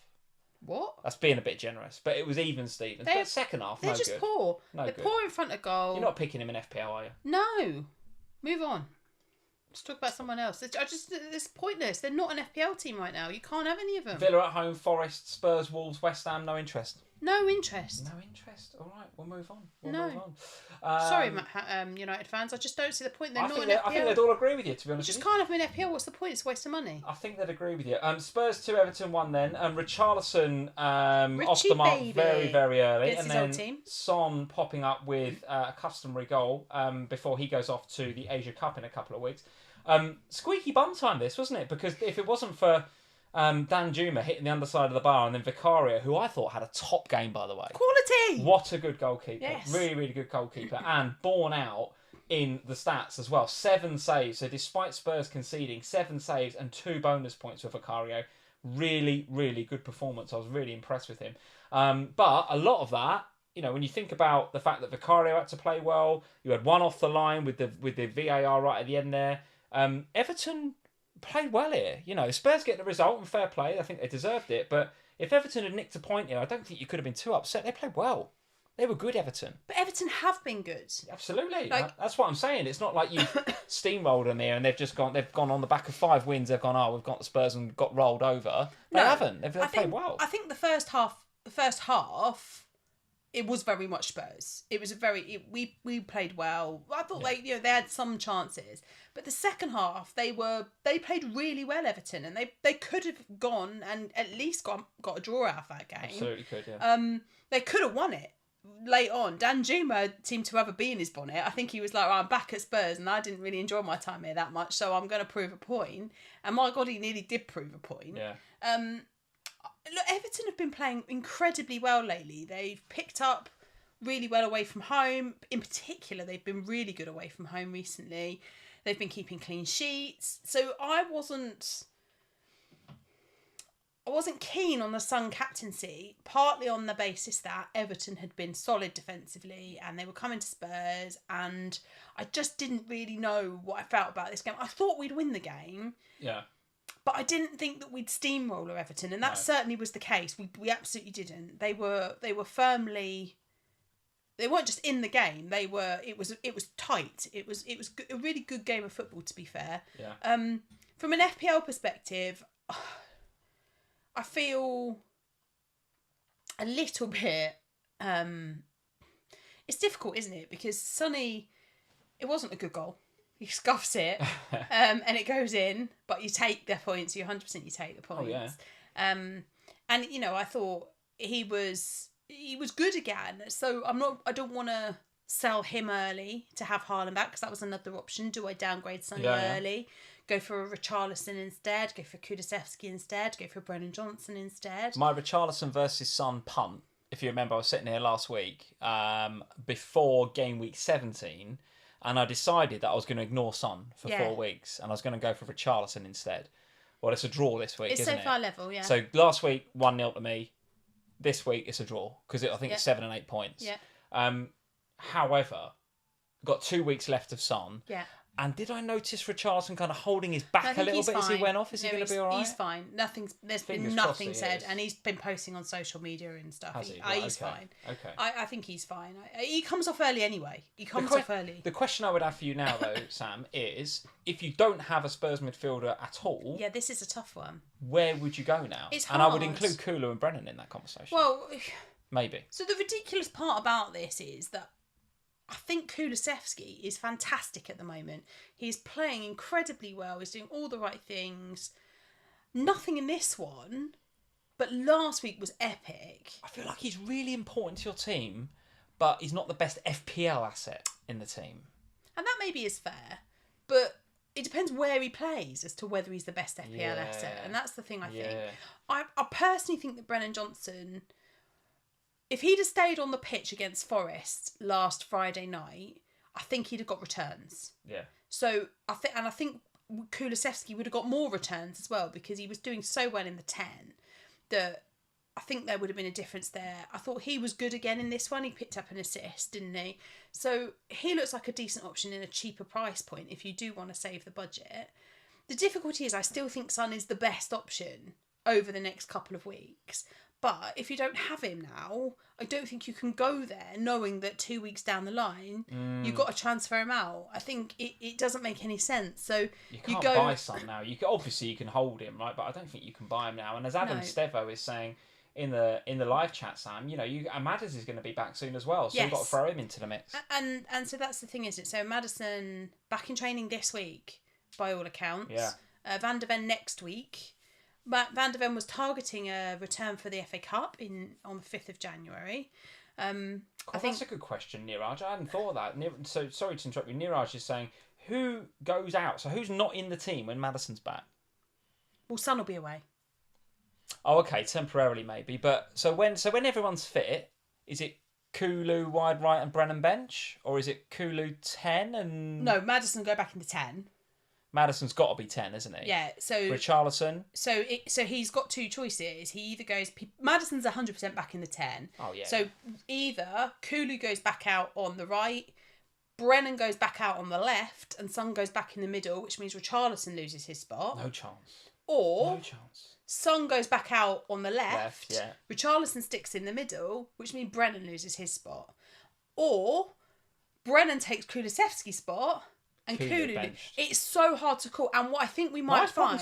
What? That's being a bit generous, but it was even, Stephen. But second half, They're no just good. poor. No They're good. poor in front of goal. You're not picking him in FPL, are you? No. Move on. Let's talk about someone else. It's pointless. They're not an FPL team right now. You can't have any of them. Villa at home, Forest, Spurs, Wolves, West Ham, no interest. No interest. No interest. All right, we'll move on. Sorry, United fans. I just don't see the point. They're not an FPL. I think they'd all agree with you, to be You honest just with you. can't have them in FPL. What's the point? It's a waste of money. I think they'd agree with you. Spurs 2, Everton 1 then. Richarlison off the mark baby. very, very early. Against And his then old team. Son popping up with a customary goal before he goes off to the Asia Cup in a couple of weeks. Squeaky bum time this, wasn't it? Because if it wasn't for Dan Juma hitting the underside of the bar and then Vicario, who I thought had a top game, by the way. Quality! What a good goalkeeper. Yes. Really, really good goalkeeper. And borne out in the stats as well. 7 saves. So despite Spurs conceding, 7 saves and 2 bonus points for Vicario. Really, really good performance. I was really impressed with him. But a lot of that, you know, when you think about the fact that Vicario had to play well, you had one off the line with the VAR right at the end there. Everton played well here. You know, Spurs get the result and fair play. I think they deserved it. But if Everton had nicked a point here, I don't think you could have been too upset. They played well. They were good, Everton. But Everton have been good. Absolutely. That's what I'm saying. It's not like you steamrolled them here and they've gone on the back of 5 wins. They've gone, we've got the Spurs and got rolled over. They haven't. They've played well. I think the first half, it was very much Spurs. It was we played well. I thought they had some chances, but the second half they played really well, Everton, and they could have gone and at least got a draw out of that game. Absolutely could, yeah. They could have won it late on. Dan Juma seemed to have a bee in his bonnet. I think he was like, I'm back at Spurs and I didn't really enjoy my time here that much, so I'm going to prove a point. And my God, he nearly did prove a point. Yeah. Look, Everton have been playing incredibly well lately. They've picked up really well away from home. In particular, they've been really good away from home recently. They've been keeping clean sheets. So I wasn't keen on the Son captaincy, partly on the basis that Everton had been solid defensively and they were coming to Spurs, and I just didn't really know what I felt about this game. I thought we'd win the game. Yeah. But I didn't think that we'd steamroller Everton, and that certainly was the case. We absolutely didn't. They were firmly. They weren't just in the game. They were. It was tight. It was a really good game of football, to be fair. Yeah. From an FPL perspective, I feel a little bit. It's difficult, isn't it? Because Sonny, it wasn't a good goal. He scuffs it, and it goes in. But you take the points. You 100% you take the points. Oh, yeah. And I thought he was good again. So I don't want to sell him early to have Haaland back, because that was another option. Do I downgrade Sonny early? Go for a Richarlison instead. Go for Kulusevski instead. Go for Brennan Johnson instead. My Richarlison versus Son punt, if you remember, I was sitting here last week before game week 17. And I decided that I was going to ignore Son for 4 weeks, and I was going to go for Richarlison instead. Well, it's a draw this week, it's isn't so it? far level, yeah. So last week, 1-0 to me. This week, it's a draw, because I think it's 7 and 8 points. Yeah. However, got 2 weeks left of Son. Yeah. And did I notice Richarlison kind of holding his back a little bit as he went off? Is he going to be all right? He's fine. There's been nothing said, and he's been posting on social media and stuff. Has he? Right, he's okay. fine. Okay. I think he's fine. He comes off early anyway. He comes off early. The question I would have for you now, though, Sam, is if you don't have a Spurs midfielder at all... Yeah, this is a tough one. Where would you go now? It's hard. And I would include Kulu and Brennan in that conversation. Well... Maybe. So the ridiculous part about this is that I think Kulusevski is fantastic at the moment. He's playing incredibly well. He's doing all the right things. Nothing in this one, but last week was epic. I feel like he's really important to your team, but he's not the best FPL asset in the team. And that maybe is fair, but it depends where he plays as to whether he's the best FPL asset. And that's the thing I think. I personally think that Brennan Johnson... If he'd have stayed on the pitch against Forest last Friday night, I think he'd have got returns. Yeah. So I think Kulusevski would have got more returns as well because he was doing so well in the 10 that I think there would have been a difference there. I thought he was good again in this one. He picked up an assist, didn't he? So he looks like a decent option in a cheaper price point if you do want to save the budget. The difficulty is I still think Son is the best option over the next couple of weeks. But if you don't have him now, I don't think you can go there knowing that 2 weeks down the line, you've got to transfer him out. I think it doesn't make any sense. So you can't buy Son now. Obviously you can hold him, right? But I don't think you can buy him now. And as Adam Stevo is saying in the live chat, Sam, Madders is going to be back soon as well. So you've got to throw him into the mix. And so that's the thing, isn't it? So Maddison back in training this week, by all accounts. Yeah. Van der Ven next week. Van der Ven was targeting a return for the FA Cup on the 5th of January. I think that's a good question, Niraj. I hadn't thought of that. So sorry to interrupt you. Niraj is saying, who goes out? So who's not in the team when Maddison's back? Well, Son will be away. Oh, okay, temporarily maybe. But so when everyone's fit, is it Kulu wide right and Brennan bench, or is it Kulu 10 and No, Maddison will go back in the 10. Maddison's got to be 10, isn't he? Yeah, so... Richarlison? So he's got two choices. He either goes... Maddison's 100% back in the 10. Oh, yeah. So either Kulu goes back out on the right, Brennan goes back out on the left, and Son goes back in the middle, which means Richarlison loses his spot. No chance. Or... No chance. Son goes back out on the left, yeah. Richarlison sticks in the middle, which means Brennan loses his spot. Or Brennan takes Kulusevski's spot... And Kulu, it's so hard to call. And what I think we might find,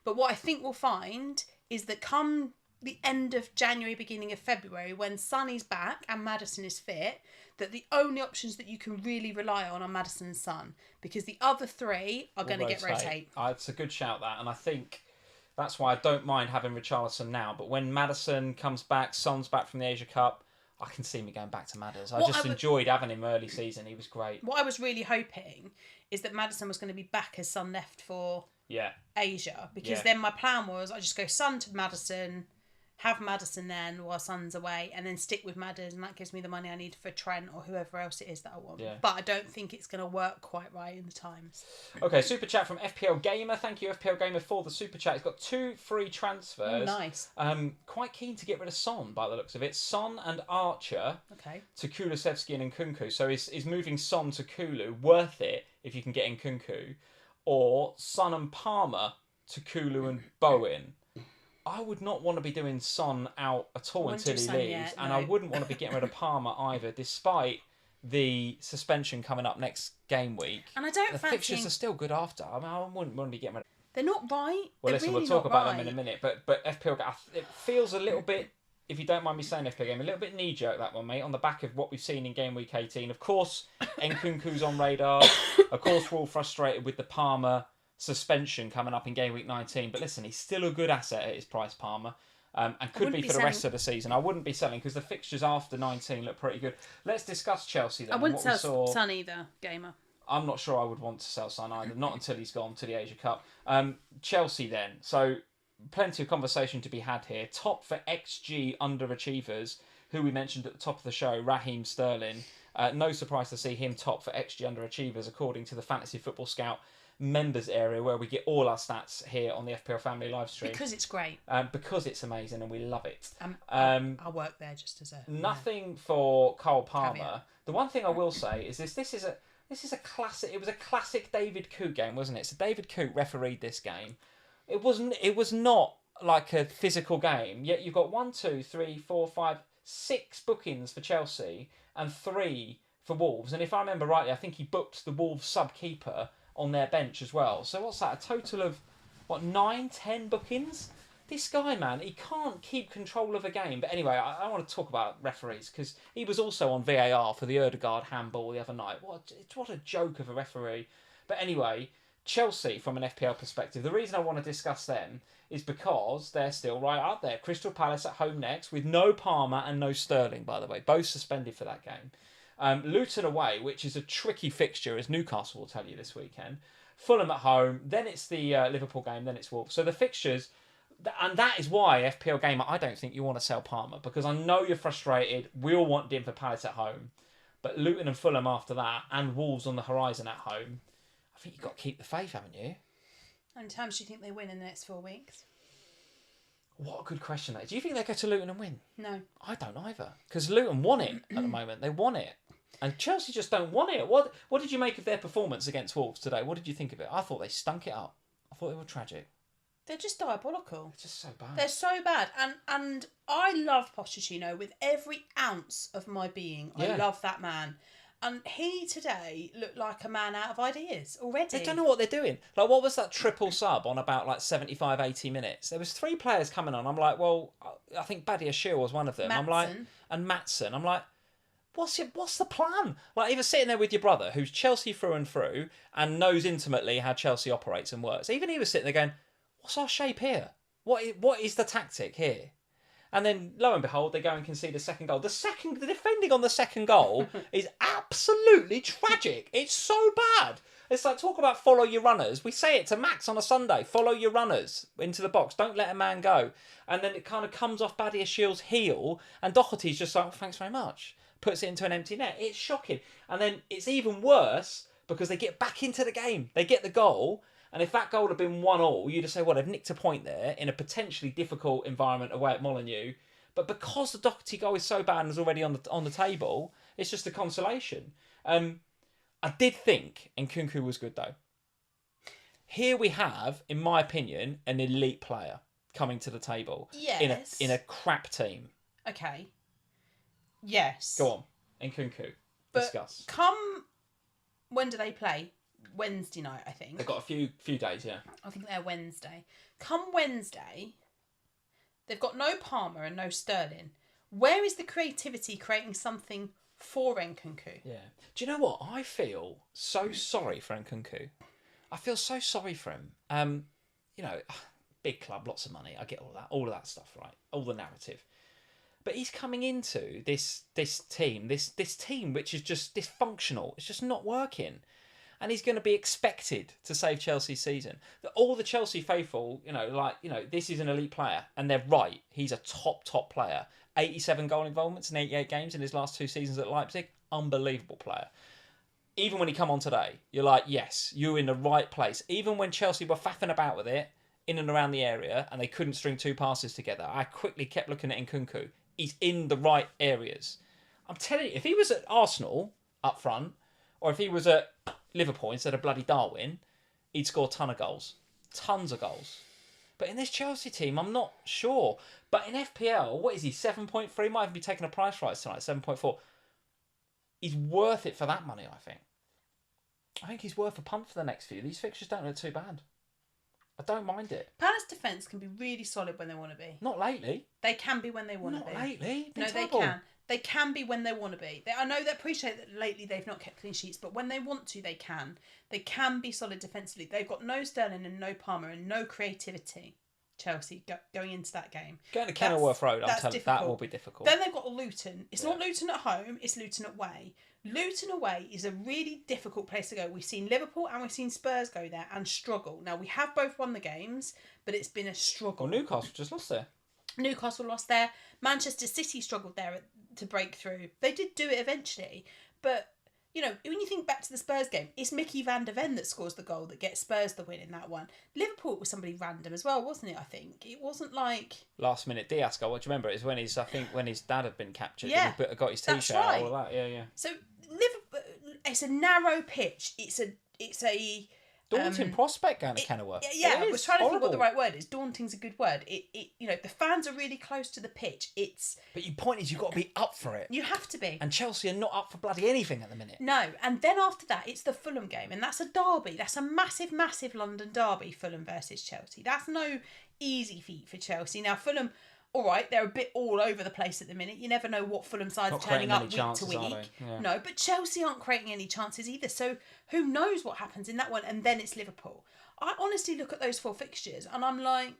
but what I think we'll find is that come the end of January, beginning of February, when Sonny's back and Maddison is fit, that the only options that you can really rely on are Maddison and Son, because the other three are going to get rotate. It's a good shout, that, and I think that's why I don't mind having Richarlison now. But when Maddison comes back, Son's back from the Asia Cup, I can see me going back to Madders. I enjoyed having him early season. He was great. What I was really hoping is that Maddison was going to be back as Son left for Asia. Because then my plan was I just go Son to Maddison, have Maddison then while Son's away, and then stick with Madders, and that gives me the money I need for Trent or whoever else it is that I want. Yeah. But I don't think it's going to work quite right in the times. Okay, super chat from FPL Gamer. Thank you, FPL Gamer, for the super chat. He's got 2 free transfers. Oh, nice. Quite keen to get rid of Son by the looks of it. Son and Archer to Kulusevski and Nkunku. So is moving Son to Kulu worth it if you can get Nkunku? Or Son and Palmer to Kulu and Bowen? I would not want to be doing Son out at all until he leaves. And I wouldn't want to be getting rid of Palmer either, despite the suspension coming up next game week. And I don't The fancy... fixtures are still good after. I mean, I wouldn't want to be getting rid of... They're not right. Well, listen, we'll talk about them in a minute. But FPL, it feels a little bit, if you don't mind me saying FPL Game, a little bit knee-jerk, that one, mate, on the back of what we've seen in game week 18. Of course, Nkunku's on radar. Of course, we're all frustrated with the Palmer suspension coming up in game week 19, but listen, he's still a good asset at his price, Palmer, and could be for the rest of the season. I wouldn't be selling because the fixtures after 19 look pretty good. Let's discuss Chelsea then. I wouldn't sell Son either, Gamer. I'm not sure I would want to sell Son either, not until he's gone to the Asia Cup. Chelsea then, so plenty of conversation to be had here. Top for XG underachievers, who we mentioned at the top of the show, Raheem Sterling. No surprise to see him top for XG underachievers according to the Fantasy Football Scout members area, where we get all our stats here on the FPL Family live stream. Because it's great. Because it's amazing and we love it. I'll work there just as a... Nothing for Cole Palmer. Caveat. The one thing I will say is this is This is a classic. It was a classic David Coote game, wasn't it? So David Coote refereed this game. It wasn't. It was not like a physical game. Yet you've got 1, 2, 3, 4, 5, 6 bookings for Chelsea and 3 for Wolves. And if I remember rightly, I think he booked the Wolves sub-keeper on their bench as well. So what's that? A total of, 9, 10 bookings? This guy, man, he can't keep control of a game. But anyway, I want to talk about referees because he was also on VAR for the Ødegaard handball the other night. What a joke of a referee. But anyway, Chelsea, from an FPL perspective, the reason I want to discuss them is because they're still right up there. Crystal Palace at home next with no Palmer and no Sterling, by the way. Both suspended for that game. Luton away, which is a tricky fixture, as Newcastle will tell you this weekend. Fulham at home, then it's the Liverpool game, then it's Wolves. So the fixtures, and that is why FPL Gamer, I don't think you want to sell Palmer, because I know you're frustrated. We all want him for Palace at home. But Luton and Fulham after that, and Wolves on the horizon at home, I think you've got to keep the faith, haven't you? How many times do you think they win in the next 4 weeks? What a good question that is. Do you think they go to Luton and win? No. I don't either. Because Luton won it at the moment. They won it. And Chelsea just don't want it. What did you make of their performance against Wolves today? What did you think of it? I thought they stunk it up. I thought they were tragic. They're just diabolical. They're just so bad. They're so bad. And I love Pochettino with every ounce of my being. I love that man. And he today looked like a man out of ideas already. They don't know what they're doing. Like, what was that triple sub on about 75, 80 minutes? There was 3 players coming on. I'm like, well, I think Badia Shil was one of them. I'm like, and Maatsen. I'm like, what's the plan? Like, even sitting there with your brother, who's Chelsea through and through, and knows intimately how Chelsea operates and works. Even he was sitting there going, what's our shape here? What is the tactic here? And then, lo and behold, they go and concede a second goal. The defending on the second goal is absolutely tragic. It's so bad. It's like, talk about follow your runners. We say it to Max on a Sunday. Follow your runners into the box. Don't let a man go. And then it kind of comes off Badia Shield's heel, and Doherty's just like, well, thanks very much. Puts it into an empty net. It's shocking. And then it's even worse because they get back into the game. They get the goal. And if that goal had been 1-1, you'd have said, well, they've nicked a point there in a potentially difficult environment away at Molineux. But because the Doherty goal is so bad and is already on the table, it's just a consolation. I did think Nkunku was good, though. Here we have, in my opinion, an elite player coming to the table. Yes. In a crap team. Okay. Yes. Go on. Nkunku. Discuss. When do they play? Wednesday night, I think. They've got a few days, yeah. I think they're Wednesday. Come Wednesday, they've got no Palmer and no Sterling. Where is the creativity creating something for Nkunku? Yeah. Do you know what? I feel so sorry for Nkunku. I feel so sorry for him. Big club, lots of money. I get all of that stuff, right? All the narrative. But he's coming into this team which is just dysfunctional. It's just not working. And he's going to be expected to save Chelsea's season. All the Chelsea faithful, this is an elite player. And they're right. He's a top player. 87 goal involvements in 88 games in his last 2 seasons at Leipzig. Unbelievable player. Even when he come on today, you're like, yes, you're in the right place. Even when Chelsea were faffing about with it, in and around the area, and they couldn't string 2 passes together, I quickly kept looking at Nkunku. He's in the right areas. I'm telling you, if he was at Arsenal up front, or if he was at Liverpool instead of bloody Darwin, he'd score a ton of goals. Tons of goals. But in this Chelsea team, I'm not sure. But in FPL, what is he, 7.3? Might even be taking a price rise tonight, 7.4. He's worth it for that money, I think. I think he's worth a punt for the next few. These fixtures don't look too bad. I don't mind it. Palace defence can be really solid when they want to be. Not lately. They can be when they want to be. Not lately. No, they can. They can be when they want to be. I know they appreciate that lately they've not kept clean sheets, but when they want to, they can. They can be solid defensively. They've got no Sterling and no Palmer and no creativity. Chelsea going into that game. Going to Kenilworth Road, I'm telling you, that will be difficult. Then they've got Luton. It's not Luton at home, it's Luton away. Luton away is a really difficult place to go. We've seen Liverpool and we've seen Spurs go there and struggle. Now, we have both won the games, but it's been a struggle. Well, Newcastle just lost there. Newcastle lost there. Manchester City struggled there to break through. They did do it eventually, but when you think back to the Spurs game, it's Mickey van der Ven that scores the goal that gets Spurs the win in that one. Liverpool was somebody random as well, wasn't it? I think it wasn't like last minute Diaz goal. What do you remember? It was when his dad had been captured. Yeah, and he got his t-shirt. All of that. Yeah. So it's a narrow pitch. It's a daunting prospect going to Kenilworth. Yeah, I was trying to think what the right word is. Daunting's a good word. The fans are really close to the pitch. But your point is, you've got to be up for it. You have to be. And Chelsea are not up for bloody anything at the minute. No, and then after that, it's the Fulham game, and that's a derby. That's a massive, massive London derby. Fulham versus Chelsea. That's no easy feat for Chelsea. Now Fulham, all right, they're a bit all over the place at the minute. You never know what Fulham side's turning up week to week. Yeah. No, but Chelsea aren't creating any chances either. So who knows what happens in that one? And then it's Liverpool. I honestly look at those 4 fixtures and I'm like,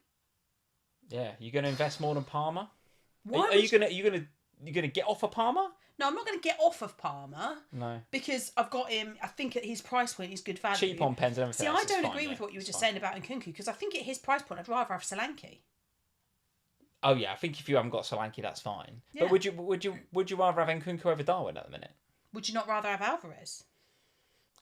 yeah, you're going to invest more than Palmer? Why are you going to get off of Palmer? No, I'm not going to get off of Palmer. No. Because I've got him, I think at his price point, he's good value. Cheap on pens and everything. See, I don't agree with what you were just saying about Nkunku, because I think at his price point, I'd rather have Solanke. Oh yeah, I think if you haven't got Solanke, that's fine. Yeah. But would you rather have Nkunku over Darwin at the minute? Would you not rather have Alvarez?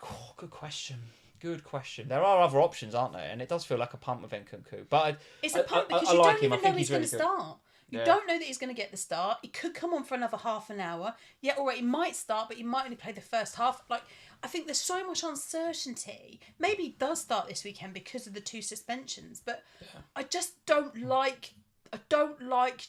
Oh, good question. Good question. There are other options, aren't there? And it does feel like a punt with Nkunku. But it's a punt because you don't even know he's going to start. You don't know that he's going to get the start. He could come on for another half an hour. Yeah, all right, he might start, but he might only play the first half. Like, I think there's so much uncertainty. Maybe he does start this weekend because of the 2 suspensions. But I just don't like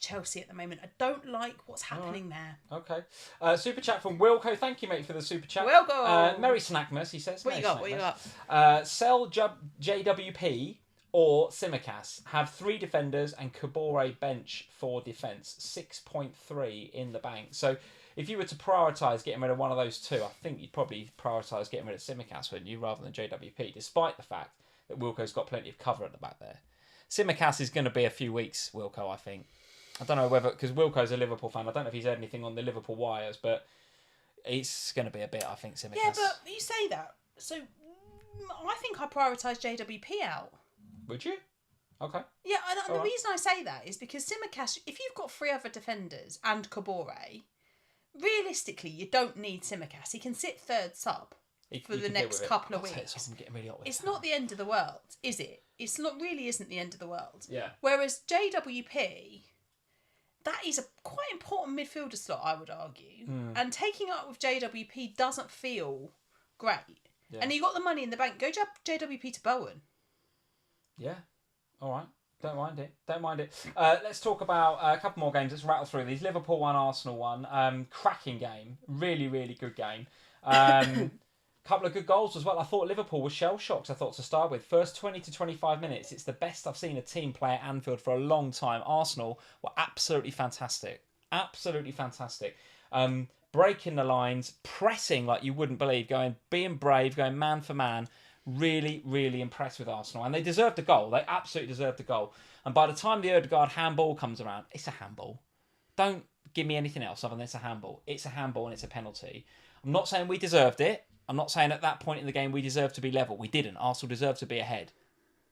Chelsea at the moment. I don't like what's happening there. Okay. Super chat from Wilco. Thank you, mate, for the super chat. Wilco. Merry Snackmas, he says. What you got? Sell JWP or Simicas. Have 3 defenders and Kabore bench for defence. 6.3 in the bank. So if you were to prioritise getting rid of one of those 2, I think you'd probably prioritise getting rid of Simicas, wouldn't you, rather than JWP, despite the fact that Wilco's got plenty of cover at the back there. Simicas is going to be a few weeks, Wilco, I think. I don't know whether, because Wilco's a Liverpool fan, I don't know if he's heard anything on the Liverpool wires, but it's going to be a bit, I think, Simicas. Yeah, but you say that. So I think I prioritise JWP out. Would you? Okay. Yeah, and the reason I say that is because Simicas, if you've got 3 other defenders and Kabore, realistically, you don't need Simicas. He can sit 3rd sub for the next couple of weeks. It's not the end of the world, is it? It's not really isn't the end of the world. Yeah. Whereas JWP, that is a quite important midfielder slot, I would argue. And taking up with JWP doesn't feel great. Yeah. And you got the money in the bank. Go JWP to Bowen. Yeah. All right. Don't mind it. Let's talk about a couple more games. Let's rattle through these. Liverpool 1, Arsenal 1. Cracking game. Really, really good game. Couple of good goals as well. I thought Liverpool was shell-shocked, I thought, to start with. First 20 to 25 minutes, it's the best I've seen a team play at Anfield for a long time. Arsenal were absolutely fantastic. Absolutely fantastic. Breaking the lines, pressing like you wouldn't believe, being brave, going man for man. Really, really impressed with Arsenal. And they deserved a goal. They absolutely deserved a goal. And by the time the Ødegaard handball comes around, it's a handball. Don't give me anything else other than it's a handball. It's a handball and it's a penalty. I'm not saying we deserved it. I'm not saying at that point in the game we deserved to be level. We didn't. Arsenal deserved to be ahead.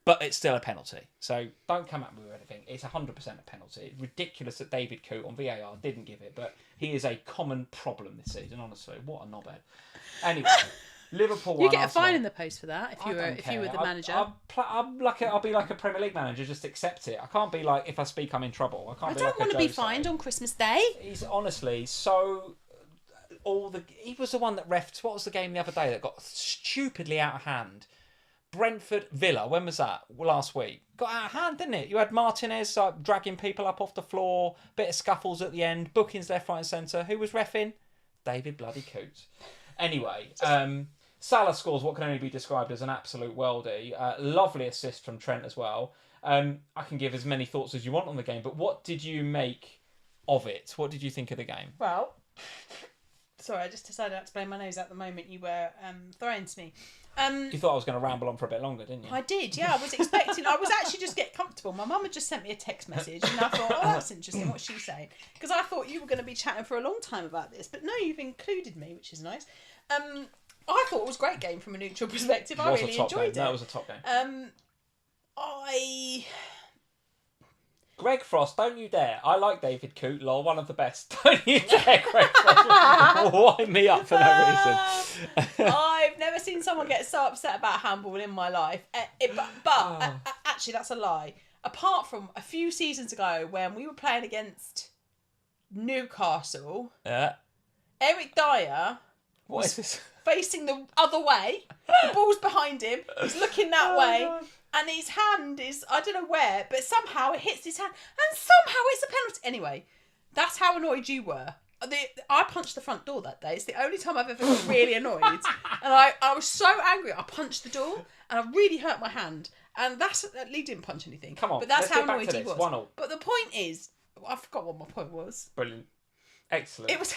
But it's still a penalty. So don't come at me with anything. It's 100% a penalty. It's ridiculous that David Coote on VAR didn't give it. But he is a common problem this season, honestly. What a knobhead. Anyway, Liverpool 1, you get a Arsenal. fine in the post for that if you were the manager. I'll be like a Premier League manager, just accept it. I can't be like, if I speak, I'm in trouble. I don't want to be fined on Christmas Day. He's honestly so... He was the one that refed. What was the game the other day that got stupidly out of hand? Brentford Villa. When was that? Last week. Got out of hand, didn't it? You had Martinez dragging people up off the floor. Bit of scuffles at the end. Bookings left, right, and centre. Who was reffing? David bloody Coote. Anyway, Salah scores what can only be described as an absolute worldie. Lovely assist from Trent as well. I can give as many thoughts as you want on the game, but what did you make of it? What did you think of the game? Well, sorry, I just decided not to blow my nose at the moment you were throwing to me. You thought I was going to ramble on for a bit longer, didn't you? I did, yeah. I was actually just getting comfortable. My mum had just sent me a text message and I thought, oh, that's interesting, what's she saying? Because I thought you were going to be chatting for a long time about this, but no, you've included me, which is nice. I thought it was a great game from a neutral perspective. I really enjoyed it. That was a top game. Greg Frost, don't you dare. I like David Coote, lol, one of the best. Don't you dare, Greg Frost. Wind me up for no reason. I've never seen someone get so upset about handball in my life. Actually, that's a lie. Apart from a few seasons ago when we were playing against Newcastle, Eric Dyer What is this? Facing the other way. The ball's behind him. He's looking that way. God. And his hand is, I don't know where, but somehow it hits his hand. And somehow it's a penalty. Anyway, that's how annoyed you were. I punched the front door that day. It's the only time I've ever got really annoyed. And I was so angry. I punched the door and I really hurt my hand. And Lee didn't punch anything. Come on, but that's how annoyed he was. 1-1. But the point is, I forgot what my point was. Brilliant. Excellent. It was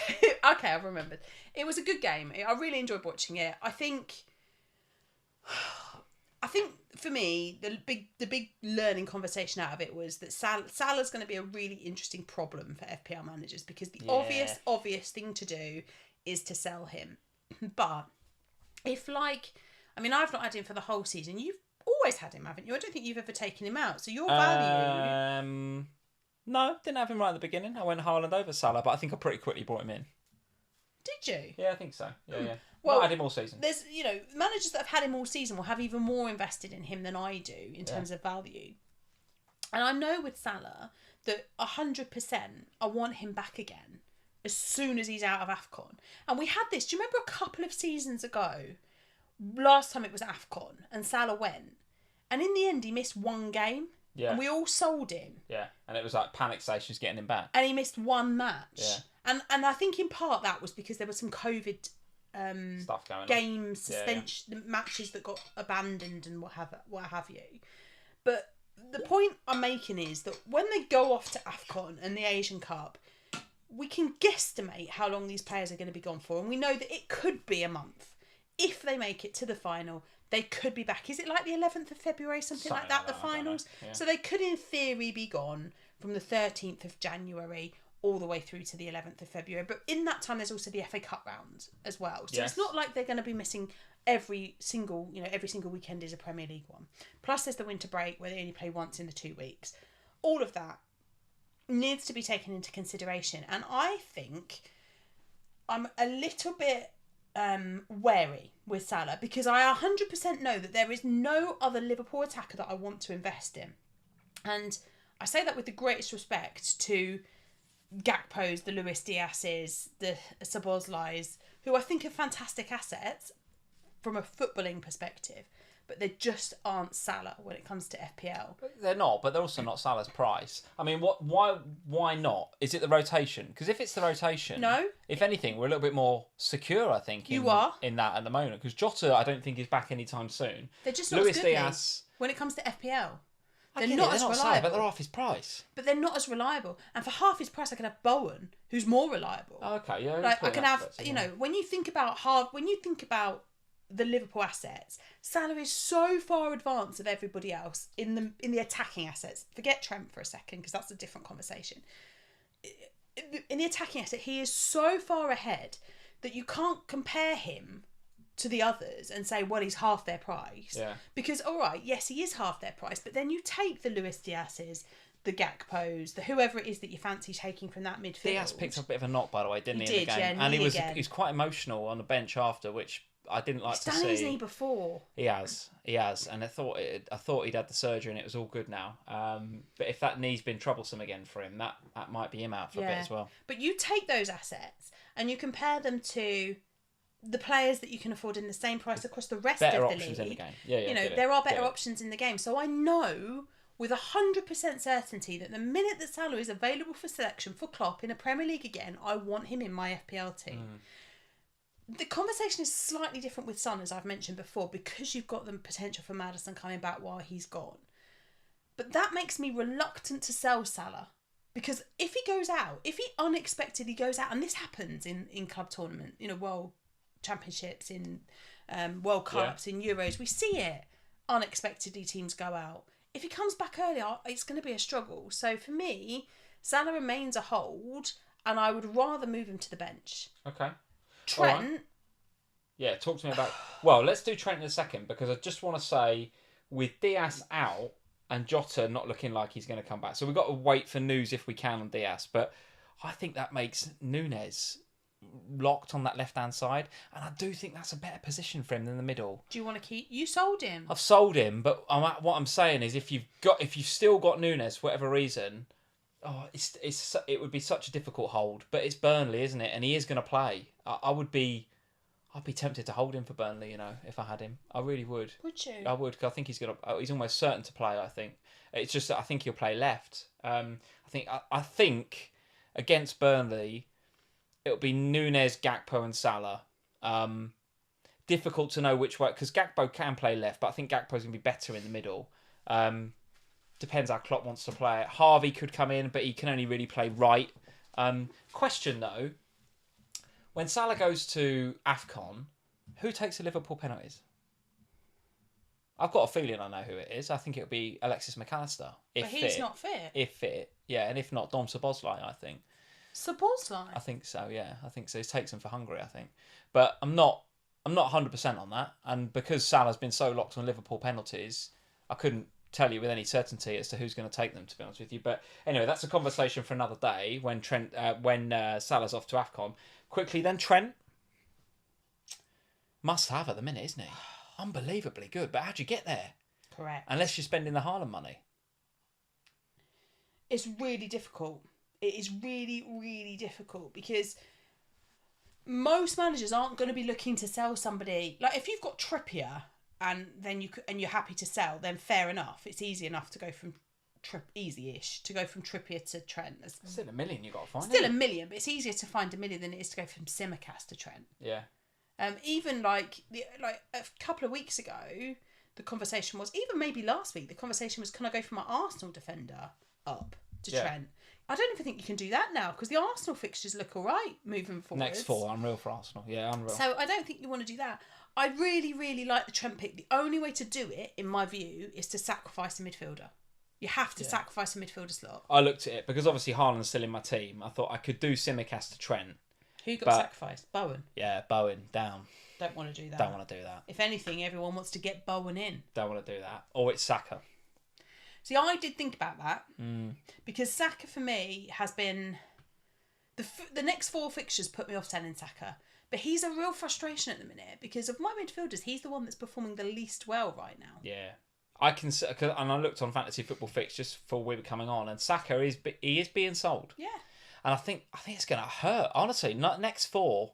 okay. I've remembered. It was a good game. I really enjoyed watching it. I think for me, the big learning conversation out of it was that Salah's going to be a really interesting problem for FPL managers, because the obvious thing to do is to sell him. But if I've not had him for the whole season. You've always had him, haven't you? I don't think you've ever taken him out. So your value. No, didn't have him right at the beginning. I went Haaland over Salah, but I think I pretty quickly brought him in. Did you? Yeah, I think so. Yeah. Well, I had him all season. There's, managers that have had him all season will have even more invested in him than I do in terms of value. And I know with Salah that 100% I want him back again as soon as he's out of AFCON. And we had this, do you remember a couple of seasons ago, last time it was AFCON, and Salah went, and in the end he missed one game. Yeah. And we all sold him. Yeah. And it was like panic stations getting him back. And he missed one match. Yeah. And I think in part that was because there was some COVID stuff going on. Game suspension matches that got abandoned and what have you. But the point I'm making is that when they go off to AFCON and the Asian Cup, we can guesstimate how long these players are going to be gone for, and we know that it could be a month. If they make it to the final, they could be back. Is it like the 11th of February, something like that, the finals? Yeah. So they could, in theory, be gone from the 13th of January all the way through to the 11th of February. But in that time, there's also the FA Cup round as well. So It's not like they're going to be missing every single weekend is a Premier League one. Plus, there's the winter break where they only play once in the 2 weeks. All of that needs to be taken into consideration. And I think I'm a little bit wary with Salah, because I 100% know that there is no other Liverpool attacker that I want to invest in. And I say that with the greatest respect to Gakpo's, the Luis Diaz's, the Szoboszlais, who I think are fantastic assets from a footballing perspective, but they just aren't Salah when it comes to FPL. They're not, but they're also not Salah's price. I mean, why not? Is it the rotation? Because if it's the rotation, no. If anything, we're a little bit more secure, I think, in that at the moment. Because Jota, I don't think is back anytime soon. They're just not Luis as good Diaz, when it comes to FPL. They're not not as reliable. Salah, but they're half his price. But they're not as reliable. And for half his price, I could have Bowen, who's more reliable. Oh, okay, yeah. Like I can have, when you think about the Liverpool assets, Salah is so far advanced of everybody else in the attacking assets. Forget Trent for a second, because that's a different conversation. In the attacking asset, he is so far ahead that you can't compare him to the others and say, well, he's half their price. Yeah. Because, all right, yes, he is half their price, but then you take the Luis Diaz's, the Gakpos, the whoever it is that you fancy taking from that midfield. Diaz picked up a bit of a knock, by the way, didn't he, in the game? Yeah, and he was quite emotional on the bench after, which I didn't like to see. He's done his knee before. He has, and I thought he'd had the surgery and it was all good now. But if that knee's been troublesome again for him, that might be him out for a bit as well. But you take those assets and you compare them to the players that you can afford in the same price across the rest of the league. Better options in the game. Yeah, there are better options in the game. So I know with 100% certainty that the minute that Salah is available for selection for Klopp in a Premier League again, I want him in my FPL team. The conversation is slightly different with Son, as I've mentioned before, because you've got the potential for Maddison coming back while he's gone. But that makes me reluctant to sell Salah. Because if he goes out, if he unexpectedly goes out, and this happens in club tournament, World Championships, in World Cups, in Euros, we see it. Unexpectedly teams go out. If he comes back earlier, it's going to be a struggle. So for me, Salah remains a hold, and I would rather move him to the bench. Okay. Trent. Right. Yeah, talk to me about... Well, let's do Trent in a second, because I just want to say, with Diaz out and Jota not looking like he's going to come back, so we've got to wait for news if we can on Diaz, but I think that makes Núñez locked on that left-hand side, and I do think that's a better position for him than the middle. Do you want to keep... You sold him. I've sold him, but what I'm saying is if you've still got Núñez for whatever reason... it would be such a difficult hold, but it's Burnley, isn't it? And he is going to play. I would be I'd be tempted to hold him for Burnley, if I had him. I really would. Would you? I would, because I think he's almost certain to play, I think. It's just that I think he'll play left. I think against Burnley, it'll be Núñez, Gakpo and Salah. Difficult to know which way, because Gakpo can play left, but I think Gakpo's going to be better in the middle. Depends how Klopp wants to play it. Harvey could come in, but he can only really play right. Question though, when Salah goes to AFCON, who takes the Liverpool penalties? I've got a feeling I know who it is. I think it'll be Alexis McAllister. But he's not fit. If fit, yeah, and if not, Dom Szoboszlai, I think. Szoboszlai? I think so, yeah. I think so. He takes them for Hungary, I think. But I'm not 100% on that. And because Salah's been so locked on Liverpool penalties, I couldn't tell you with any certainty as to who's going to take them, to be honest with you. But anyway, that's a conversation for another day when Salah's off to AFCON. Quickly then, Trent. Must have at the minute, isn't he? Unbelievably good. But how'd you get there? Correct. Unless you're spending the Haaland money. It's really difficult. It is really, really difficult because most managers aren't going to be looking to sell somebody. Like if you've got Trippier and you're happy to sell, then fair enough. It's easy enough to go from easy-ish to go from Trippier to Trent. Still $1 million you got to find. Still $1 million, but it's easier to find $1 million than it is to go from Simic to Trent. Yeah. Even like a couple of weeks ago, the conversation was, even maybe last week, the conversation was, can I go from my Arsenal defender up to Trent? I don't even think you can do that now because the Arsenal fixtures look all right moving forward. Next 4, unreal for Arsenal. Yeah, unreal. So I don't think you want to do that. I really, really like the Trent pick. The only way to do it, in my view, is to sacrifice a midfielder. You have to sacrifice a midfielder slot. I looked at it because obviously Haaland's still in my team. I thought I could do Simicast to Trent. Who got sacrificed? Bowen. Yeah, Bowen down. Don't want to do that. Don't want to do that. If anything, everyone wants to get Bowen in. Don't want to do that. Or it's Saka. See, I did think about that because Saka for me has been the next 4 fixtures put me off selling Saka, but he's a real frustration at the minute because of my midfielders. He's the one that's performing the least well right now. Yeah, I can, and I looked on Fantasy Football fixtures for we were coming on, and Saka is being sold. Yeah, and I think it's going to hurt. Honestly, next 4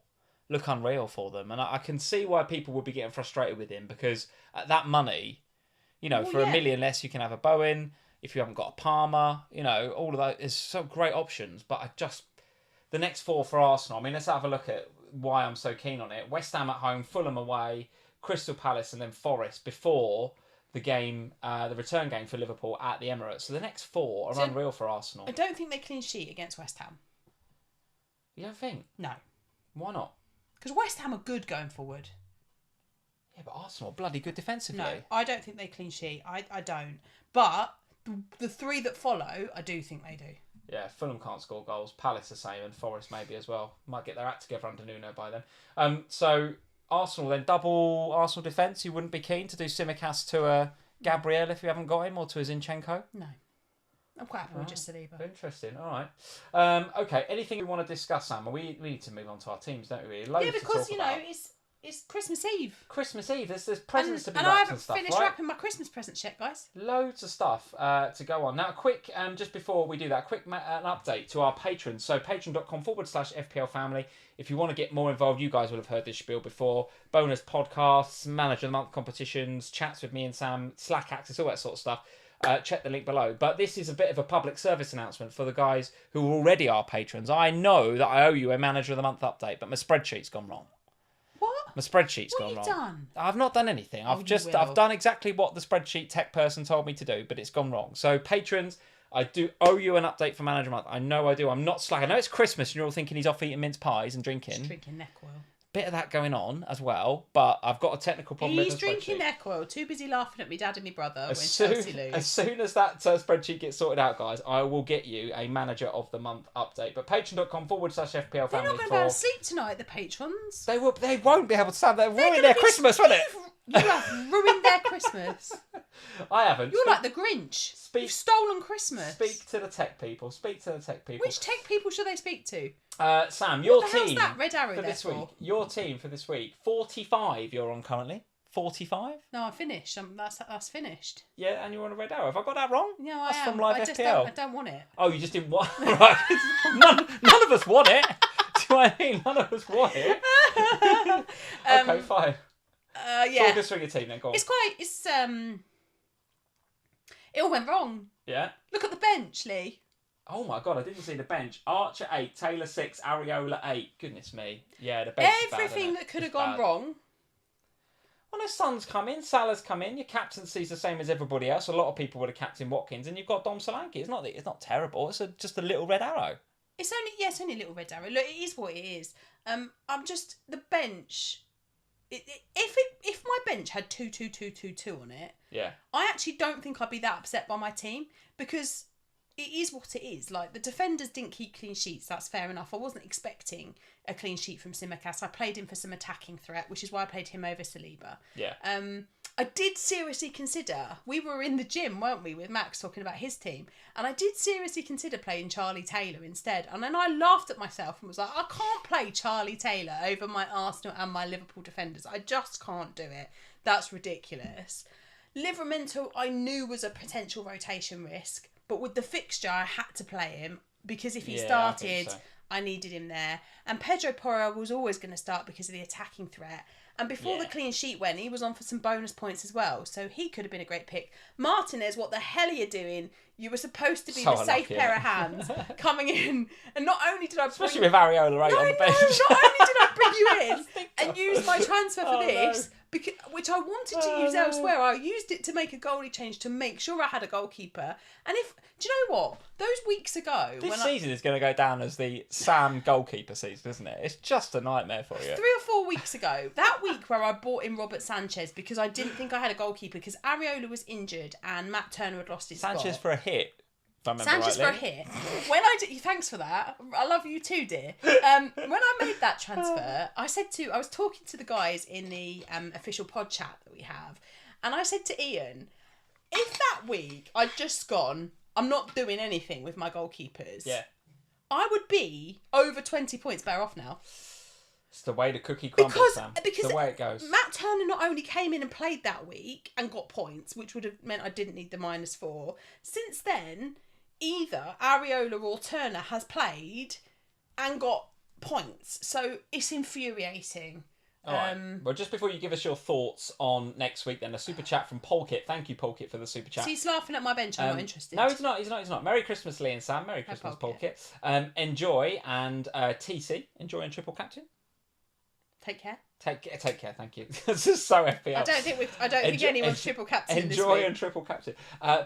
look unreal for them, and I can see why people would be getting frustrated with him because at that money. For $1 million less, you can have a Bowen. If you haven't got a Palmer, all of that is so great options. But the next 4 for Arsenal. I mean, let's have a look at why I'm so keen on it. West Ham at home, Fulham away, Crystal Palace, and then Forest before the game, the return game for Liverpool at the Emirates. So the next 4 are unreal for Arsenal. I don't think they clean sheet against West Ham. You don't think? No. Why not? Because West Ham are good going forward. Yeah, but Arsenal are bloody good defensively. No, I don't think they clean sheet. I don't. But the 3 that follow, I do think they do. Yeah, Fulham can't score goals. Palace the same, and Forest maybe as well. Might get their act together under Nuno by then. So Arsenal then, double Arsenal defence. You wouldn't be keen to do Simicast to Gabriel if you haven't got him, or to a Zinchenko? No. I'm quite happy with just Saliba. Interesting. All right. Okay. Anything we want to discuss, Sam? We need to move on to our teams, don't we? Loads because to talk about. It's Christmas Eve. Christmas Eve. There's presents to be wrapped and I haven't and stuff, finished right? wrapping my Christmas presents yet, guys. Loads of stuff to go on. Now, quick, just before we do that, an update to our patrons. So, patreon.com/FPLFamily. If you want to get more involved, you guys will have heard this spiel before. Bonus podcasts, Manager of the Month competitions, chats with me and Sam, Slack access, all that sort of stuff. Check the link below. But this is a bit of a public service announcement for the guys who already are patrons. I know that I owe you a Manager of the Month update, but my spreadsheet's gone wrong. What? My spreadsheet's gone wrong. What have you done? I've not done anything. I've done exactly what the spreadsheet tech person told me to do, but it's gone wrong. So patrons, I do owe you an update for Manager Month. I know I do. I'm not slack. I know it's Christmas and you're all thinking he's off eating mince pies and drinking. He's drinking Neckwell. Bit of that going on as well, but I've got a technical problem with the spreadsheet. He's drinking Neckwell, too busy laughing at me dad and me brother when Chelsea lose. As soon as that spreadsheet gets sorted out, guys, I will get you a Manager of the Month update. But patreon.com/FPLFamily. They're not going to be able to sleep tonight, the patrons. They won't be able to stand there. Ruin their Christmas, won't it? You have ruined their Christmas. I haven't. You're like the Grinch. You've stolen Christmas. Speak to the tech people. Which tech people should they speak to? Sam, your what the team hell's that red arrow for there this for? week. Your team for this week. 45 you're on currently. 45? No, I'm finised. That's finned. Yeah, and you're on a red arrow. Have I got that wrong? No, I That's am. from Live FPL. I don't want it. Oh, you just didn't want right. none of us want it. Do you know what I mean? None of us want it. Okay, fine. Yeah. Talk us through your team then, go on. It all went wrong. Yeah. Look at the bench, Lee. Oh my God, I didn't see the bench. Archer 8, Taylor 6, Areola 8. Goodness me. Yeah, the bench is bad, Everything isn't it? that could have It's gone bad. wrong. Well, no, Son's come in, Salah's come in, your captaincy's the same as everybody else. A lot of people would have captained Watkins, and you've got Dom Solanke. It's not terrible. It's just a little red arrow. It's only a little red arrow. Look, it is what it is. I'm just the bench. If my bench had 2-2-2-2-2 on it, Yeah. I actually don't think I'd be that upset by my team because it is what it is. Like, the defenders didn't keep clean sheets. That's fair enough. I wasn't expecting a clean sheet from Simic. I played him for some attacking threat, which is why I played him over Saliba. Yeah. I did seriously consider, we were in the gym, weren't we, with Max talking about his team, and I did seriously consider playing Charlie Taylor instead. And then I laughed at myself and was like, I can't play Charlie Taylor over my Arsenal and my Liverpool defenders. I just can't do it. That's ridiculous. Livramento I knew was a potential rotation risk, but with the fixture I had to play him because if he started, I needed him there. And Pedro Porro was always going to start because of the attacking threat. And before the clean sheet went, he was on for some bonus points as well. So he could have been a great pick. Martinez, what the hell are you doing? You were supposed to be the safe pair of hands coming in. And not only did I Especially with Areola right on the bench. not only did I bring you in and use my transfer for this, which I wanted to use elsewhere, I used it to make a goalie change to make sure I had a goalkeeper. And do you know what? Those weeks ago... This season is going to go down as the Sam goalkeeper season, isn't it? It's just a nightmare for you. 3 or 4 weeks ago, that week where I bought in Robert Sanchez because I didn't think I had a goalkeeper because Areola was injured and Matt Turner had lost his spot. Sanchez for a hit. Sanchez for a hit. When I did, thanks for that. I love you too, dear. When I made that transfer, I was talking to the guys in the official pod chat that we have, and I said to Ian, if that week I'd just gone, I'm not doing anything with my goalkeepers. Yeah. I would be over 20 points better off now. It's the way the cookie crumbles, Sam. Because it's the way it goes. Matt Turner not only came in and played that week and got points, which would have meant I didn't need the -4. Since then, either Areola or Turner has played and got points. So it's infuriating. All right. Well, just before you give us your thoughts on next week, then a super chat from Polkit. Thank you, Polkit, for the super chat. So he's laughing at my bench. I'm not interested. No, he's not. He's not. Merry Christmas, Lee and Sam. Merry Christmas, Polkit. Enjoy, and TC, enjoy and triple captain. Take care. Take care, thank you. This is so FPL. I don't think anyone's triple captain this week. Enjoy and triple captain.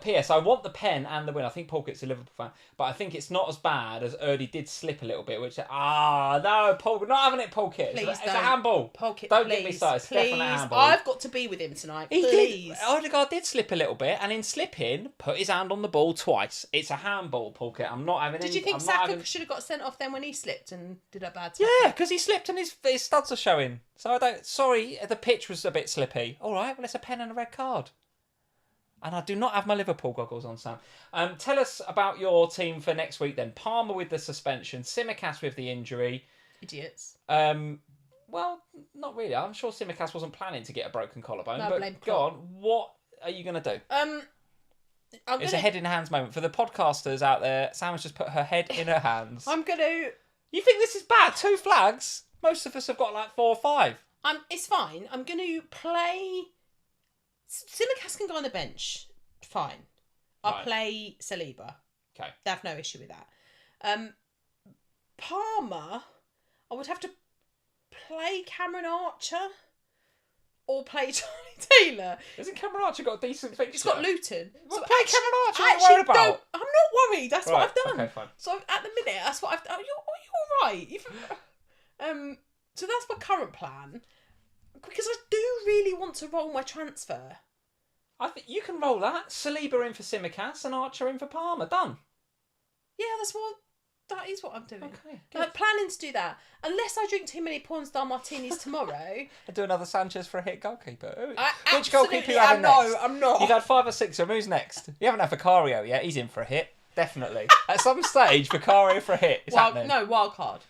P.S. I want the pen and the win. I think Polkit's a Liverpool fan, but I think it's not as bad as Erdy did slip a little bit. Which no, Polkit, not having it, Polkit. It's a handball. Polkit, don't please, get me started. It's definitely a handball. I've got to be with him tonight. Please. Odegaard did slip a little bit, and in slipping, put his hand on the ball twice. It's a handball, Polkit. I'm not having. Did you think Saka should have got sent off then when he slipped and did a bad tackle? Yeah, because he slipped and his studs are showing. So I don't. Sorry, the pitch was a bit slippy. All right, well, it's a pen and a red card. And I do not have my Liverpool goggles on, Sam. Tell us about your team for next week then. Palmer with the suspension, Simicast with the injury. Idiots. Well, not really. I'm sure Simicast wasn't planning to get a broken collarbone. No, but go on, what are you going to do? It's a head in hands moment. For the podcasters out there, Sam has just put her head in her hands. I'm going to... You think this is bad? 2 flags? Most of us have got like 4 or 5. It's fine. I'm going to play... Simicast can go on the bench. Fine. I'll play Saliba. Okay. They have no issue with that. Palmer, I would have to play Cameron Archer or play Charlie Taylor. Isn't Cameron Archer got a decent fixture? He's got Luton. Well, so play Cameron Archer. What are you worried about? I'm not worried. That's what I've done. Okay, fine. So at the minute, that's what I've done. You're all right. So that's my current plan. Because I do really want to roll my transfer. I think you can roll that. Saliba in for Simicast and Archer in for Palmer. Done. Yeah, that is what I'm doing. Okay. Planning to do that. Unless I drink too many porn star martinis tomorrow. And do another Sanchez for a hit goalkeeper. Which Absolutely, goalkeeper are you having next? I'm not. You've had 5 or 6 of them. Who's next? You haven't had Vicario yet. He's in for a hit. Definitely. At some stage, Vicario for a hit. It's happening. No, wild card.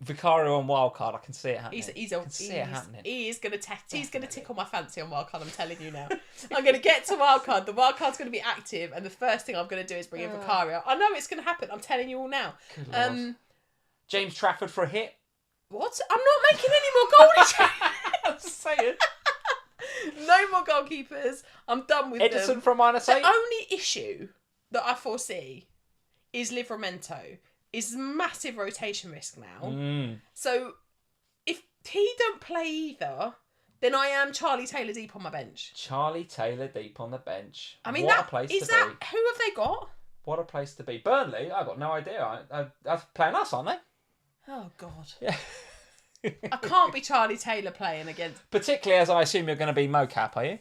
Vicario on wildcard, I can see it happening. He is going to tickle my fancy on wildcard, I'm telling you now. I'm going to get to wildcard. The wildcard's going to be active, and the first thing I'm going to do is bring in Vicario. I know it's going to happen. I'm telling you all now. James Trafford for a hit. What? I'm not making any more goalie I'm just saying. No more goalkeepers. I'm done with Edison them. from -8. The only issue that I foresee is Livramento. Is massive rotation risk now. So if he don't play either, then I am Charlie Taylor deep on my bench. Charlie Taylor deep on the bench. I mean, what a place to be. Who have they got? What a place to be. Burnley, I've got no idea. They're playing us, aren't they? Oh, God. Yeah. I can't be Charlie Taylor playing against... Particularly as I assume you're going to be Mo Cap, are you?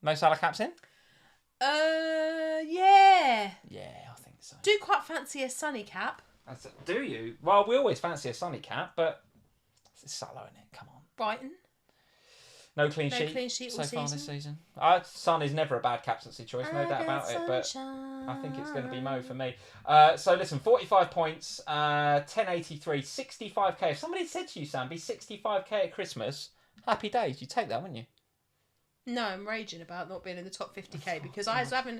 Mo Salah cap's in? Yeah. Yeah, I think so. Do quite fancy a Sunny Cap. Do you? Well, we always fancy a Sunny Cap, but it's Salah, isn't it? Come on. Brighton. No clean sheet so far this season. Son is never a bad captaincy choice, no doubt about it, but I think it's going to be Mo for me. So listen, 45 points, 1083, 65k. If somebody said to you, Sam, be 65k at Christmas, happy days, you'd take that, wouldn't you? No, I'm raging about not being in the top 50k because I was having...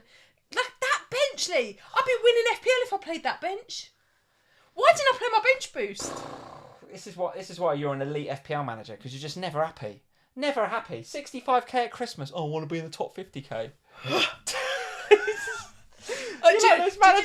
Like that bench, Lee! I'd be winning FPL if I played that bench. Why didn't I play my bench boost? This is why you're an elite FPL manager, because you're just never happy. Never happy. 65k at Christmas. Oh, I want to be in the top 50k. Did you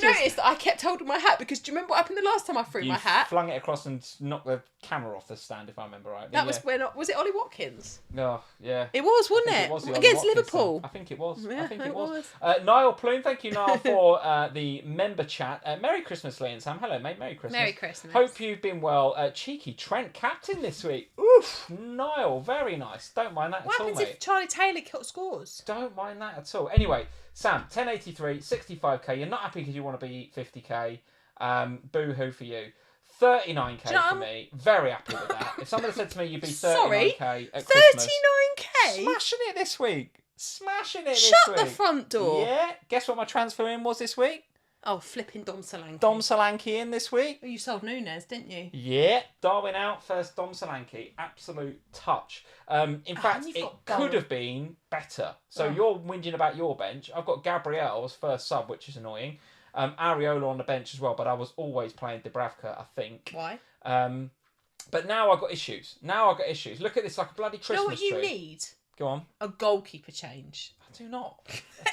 notice that I kept holding my hat? Because do you remember what happened the last time I threw my hat? Flung it across and knocked the camera off the stand, if I remember right. That was when... Was it Ollie Watkins? Oh, yeah. It was, wasn't it? It was against Liverpool. I think it was. Yeah, I think it was. was. Niall Plume, thank you, Niall, for the member chat. Merry Christmas, Lee and Sam. Hello, mate. Merry Christmas. Merry Christmas. Hope you've been well. Cheeky Trent captain this week. Oof, Niall, very nice. Don't mind that What at all, happens mate. if Charlie Taylor scores? Don't mind that at all. Anyway, Sam, 1083, 65k. You're not happy because you want to be 50k. Boo-hoo for you. 39k for me. Very happy with that. If someone had said to me you'd be 39k at Christmas. 39k? Smashing it this week. Smashing it this Shut week. the front door. Yeah. Guess what my transfer in was this week? Oh, flipping Dom Solanke. Dom Solanke in this week. You sold Nunes, didn't you? Yeah. Darwin out first. Dom Solanke. Absolute touch. In fact, it could have been better. So you're whinging about your bench. I've got Gabriel as first sub, which is annoying. Areola on the bench as well, but I was always playing Dubravka, I think. Why? But now I've got issues. Look at this like a bloody Christmas tree. You know what you need? Go on. A goalkeeper change. I do not.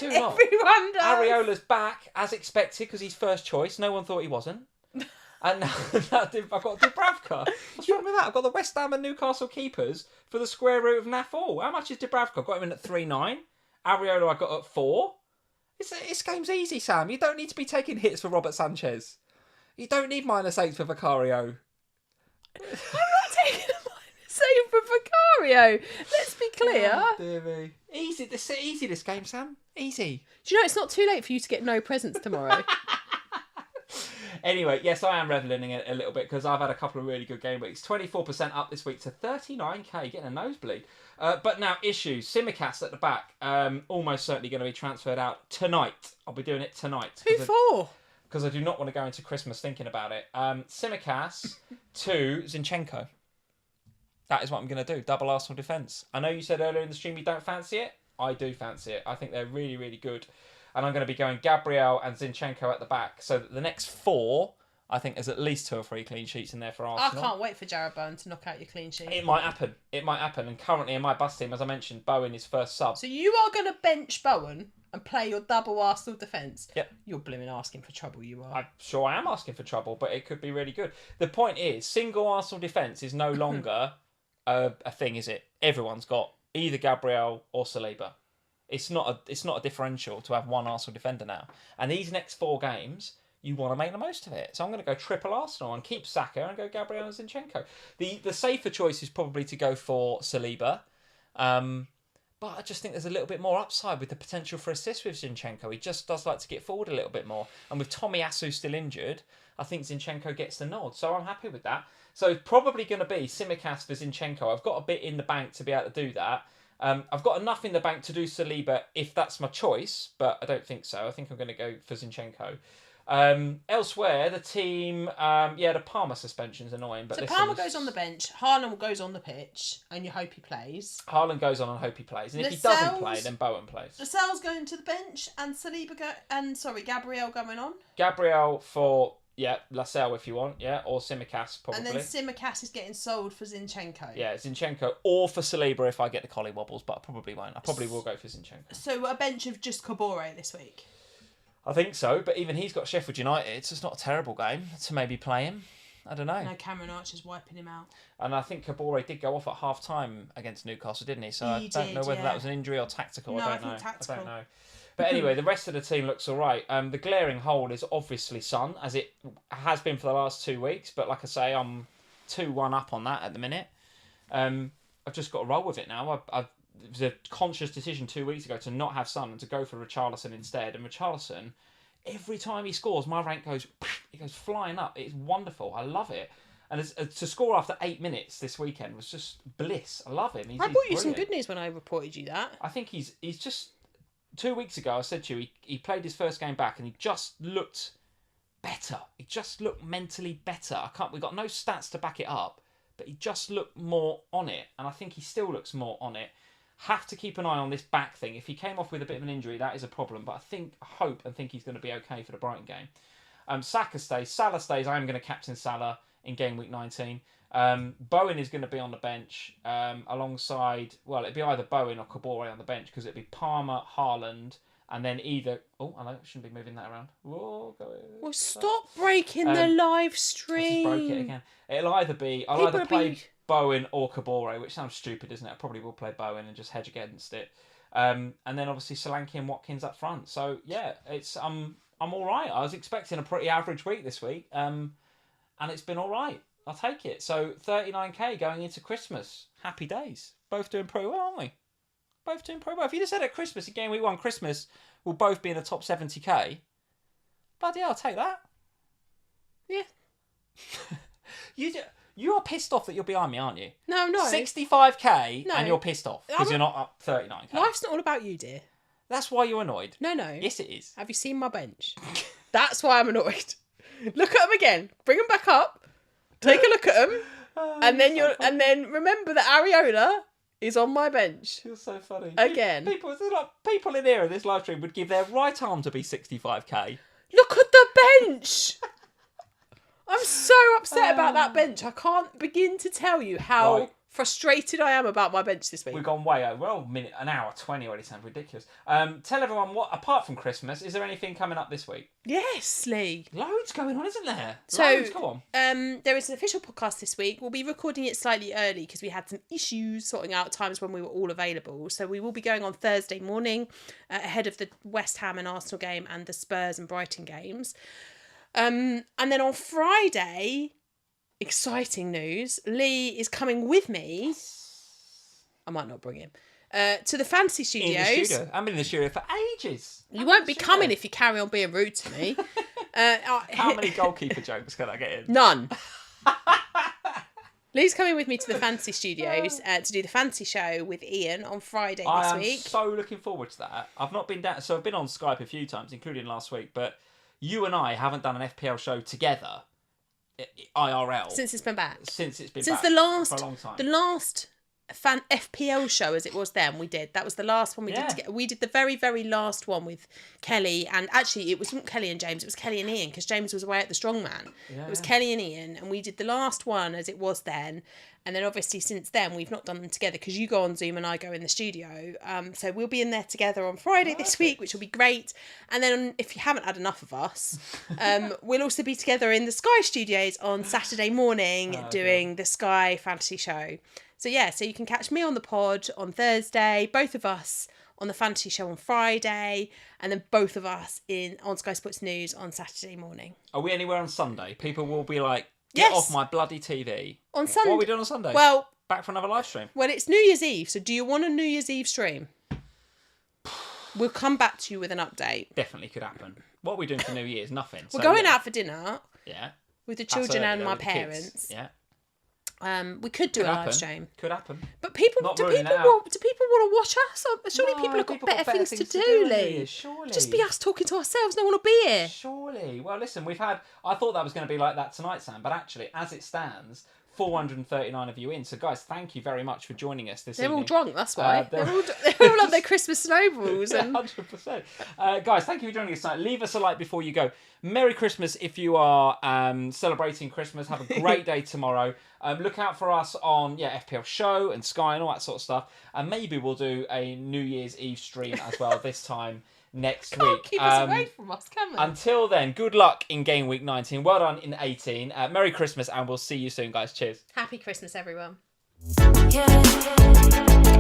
Everyone does. Areola's back, as expected, because he's first choice. No one thought he wasn't. And now I've got Dubravka. What's wrong with that? I've got the West Ham and Newcastle keepers for the square root of naff all. How much is Dubravka? I've got him in at 3.9. Areola I got at 4. This game's easy, Sam. You don't need to be taking hits for Robert Sanchez. You don't need -8 for Vicario. I'm not taking a -8 for Vicario. Let's be clear. Oh, dear me. Easy this game, Sam. Easy. Do you know it's not too late for you to get no presents tomorrow? Anyway, yes, I am reveling in it a little bit because I've had a couple of really good game weeks. 24% up this week to 39k, getting a nosebleed. But now, issues. Simicast at the back, almost certainly going to be transferred out tonight. I'll be doing it tonight. Who for? Because I do not want to go into Christmas thinking about it. Simicast to Zinchenko. That is what I'm going to do. Double Arsenal defence. I know you said earlier in the stream you don't fancy it. I do fancy it. I think they're really, really good. And I'm going to be going Gabriel and Zinchenko at the back. So that the next 4, I think there's at least 2 or 3 clean sheets in there for Arsenal. I can't wait for Jarrod Bowen to knock out your clean sheet. It might happen. And currently in my bus team, as I mentioned, Bowen is first sub. So you are going to bench Bowen and play your double Arsenal defence? Yep. You're blooming asking for trouble, you are. I'm sure I am asking for trouble, but it could be really good. The point is, single Arsenal defence is no longer a thing, is it? Everyone's got either Gabriel or Saliba. It's not a differential to have one Arsenal defender now. And these next 4 games, you want to make the most of it. So I'm going to go triple Arsenal and keep Saka and go Gabriel and Zinchenko. The safer choice is probably to go for Saliba. But I just think there's a little bit more upside with the potential for assists with Zinchenko. He just does like to get forward a little bit more. And with Tomiyasu still injured, I think Zinchenko gets the nod. So I'm happy with that. So it's probably going to be Simicast for Zinchenko. I've got a bit in the bank to be able to do that. I've got enough in the bank to do Saliba if that's my choice, but I don't think so. I think I'm going to go for Zinchenko. Elsewhere, the team, the Palmer suspension's annoying. But so Palmer goes on the bench, Haaland goes on the pitch, and you hope he plays. Haaland goes on and hope he plays. And if he doesn't play, then Bowen plays. Lascelles going to the bench, and Gabriel going on? Gabriel for Yeah, Lascelles if you want, yeah, or Simicast probably. And then Simicast is getting sold for Zinchenko. Yeah, Zinchenko or for Saliba if I get the collie wobbles, but I probably won't. I probably will go for Zinchenko. So a bench of just Kabore this week? I think so, but even he's got Sheffield United, so it's not a terrible game to maybe play him. I don't know. No, Cameron Archer's wiping him out. And I think Kabore did go off at half-time against Newcastle, didn't he? So I don't know whether that was an injury or tactical. No, I don't know. tactical. I don't know. But anyway, the rest of the team looks all right. The glaring hole is obviously Son, as it has been for the last 2 weeks. But like I say, I'm 2-1 up on that at the minute. I've just got to roll with it now. It was a conscious decision 2 weeks ago to not have Son and to go for Richarlison instead. And Richarlison, every time he scores, my rank goes flying up. It's wonderful. I love it. And to score after 8 minutes this weekend was just bliss. I love him. I brought you some good news when I reported you that. I think he's just... 2 weeks ago, I said to you, he played his first game back and he just looked better. He just looked mentally better. We got no stats to back it up, but he just looked more on it. And I think he still looks more on it. Have to keep an eye on this back thing. If he came off with a bit of an injury, that is a problem. But I hope he's going to be okay for the Brighton game. Saka stays. Salah stays. I am going to captain Salah in game week 19. Bowen is going to be on the bench alongside, well, it'd be either Bowen or Kabore on the bench because it'd be Palmer, Haaland, and then either... Oh, I know, shouldn't be moving that around. Whoa, well, stop breaking the live stream. I just broke it again. It'll either be... I'll either play Bowen or Kabore, which sounds stupid, doesn't it? I probably will play Bowen and just hedge against it. And then obviously Solanke and Watkins up front. So, yeah, it's I'm all right. I was expecting a pretty average week this week, and it's been all right. I'll take it. So 39k going into Christmas. Happy days. Both doing pretty well, aren't we? Both doing pretty well. If you'd have said at Christmas, in game week 1 Christmas, we'll both be in the top 70k. Bloody hell, I'll take that. Yeah. You are pissed off that you're behind me, aren't you? No, I'm not. 65k and you're pissed off because you're not up 39k. Life's not all about you, dear. That's why you're annoyed. No. Yes, it is. Have you seen my bench? That's why I'm annoyed. Look at them again. Bring them back up. Take a look at them, and then remember that Areola is on my bench. You're so funny. Again, people in here in this live stream would give their right arm to be 65k. Look at the bench. I'm so upset about that bench. I can't begin to tell you how frustrated I am about my bench this week. We've gone way over. Well, an hour 20 already sounds ridiculous. Tell everyone what, apart from Christmas, is there anything coming up this week? Yes, Lee. Loads going on, isn't there? So, go on. There is an official podcast this week. We'll be recording it slightly early because we had some issues sorting out times when we were all available. So we will be going on Thursday morning ahead of the West Ham and Arsenal game and the Spurs and Brighton games. And then on Friday... Exciting news. Lee is coming with me. I might not bring him. To the Fantasy Studios. In the studio. I've been in the studio for ages. You won't be coming if you carry on being rude to me. How many goalkeeper jokes can I get in? None. Lee's coming with me to the Fantasy Studios to do the Fantasy Show with Ian on Friday this week. I'm so looking forward to that. I've not been down... So I've been on Skype a few times, including last week, but you and I haven't done an FPL show together. IRL since it's been back for a long time. The last fan FPL show as it was then that was the last one we did together. We did the very, very last one with Kelly, and actually it wasn't Kelly and James, it was Kelly and Ian because James was away at the Strongman. It was Kelly and Ian, and we did the last one as it was then, and then obviously since then we've not done them together because you go on Zoom and I go in the studio. So we'll be in there together on Friday this week, which will be great. And then if you haven't had enough of us, we'll also be together in the Sky Studios on Saturday morning doing the Sky Fantasy Show. So so you can catch me on the pod on Thursday, both of us on the Fantasy Show on Friday, and then both of us on Sky Sports News on Saturday morning. Are we anywhere on Sunday? People will be like, get off my bloody TV. On Sunday. What are we doing on Sunday? Well, back for another live stream. Well, it's New Year's Eve, so do you want a New Year's Eve stream? We'll come back to you with an update. Definitely could happen. What are we doing for New Year's? Nothing. We're going out for dinner. Yeah. With the children and my parents. Yeah. We could do a live stream. Could happen. But do people want to watch us? Surely people have got better things to do, Lee. Surely. Just be us talking to ourselves. No one will be here. Surely. Well, listen, I thought that was going to be like that tonight, Sam, but actually, as it stands, 439 of you in. So, guys, thank you very much for joining us this They're evening. all drunk, that's why. They're all on their Christmas snowballs. Yeah, And 100%. Guys, thank you for joining us tonight. Leave us a like before you go. Merry Christmas if you are celebrating Christmas. Have a great day tomorrow. Look out for us on FPL Show and Sky and all that sort of stuff. And maybe we'll do a New Year's Eve stream as well this time next week. keep us away from us, can we? Until then, good luck in game week 19. Well done in 18. Merry Christmas, and we'll see you soon, guys. Cheers. Happy Christmas, everyone. Yeah.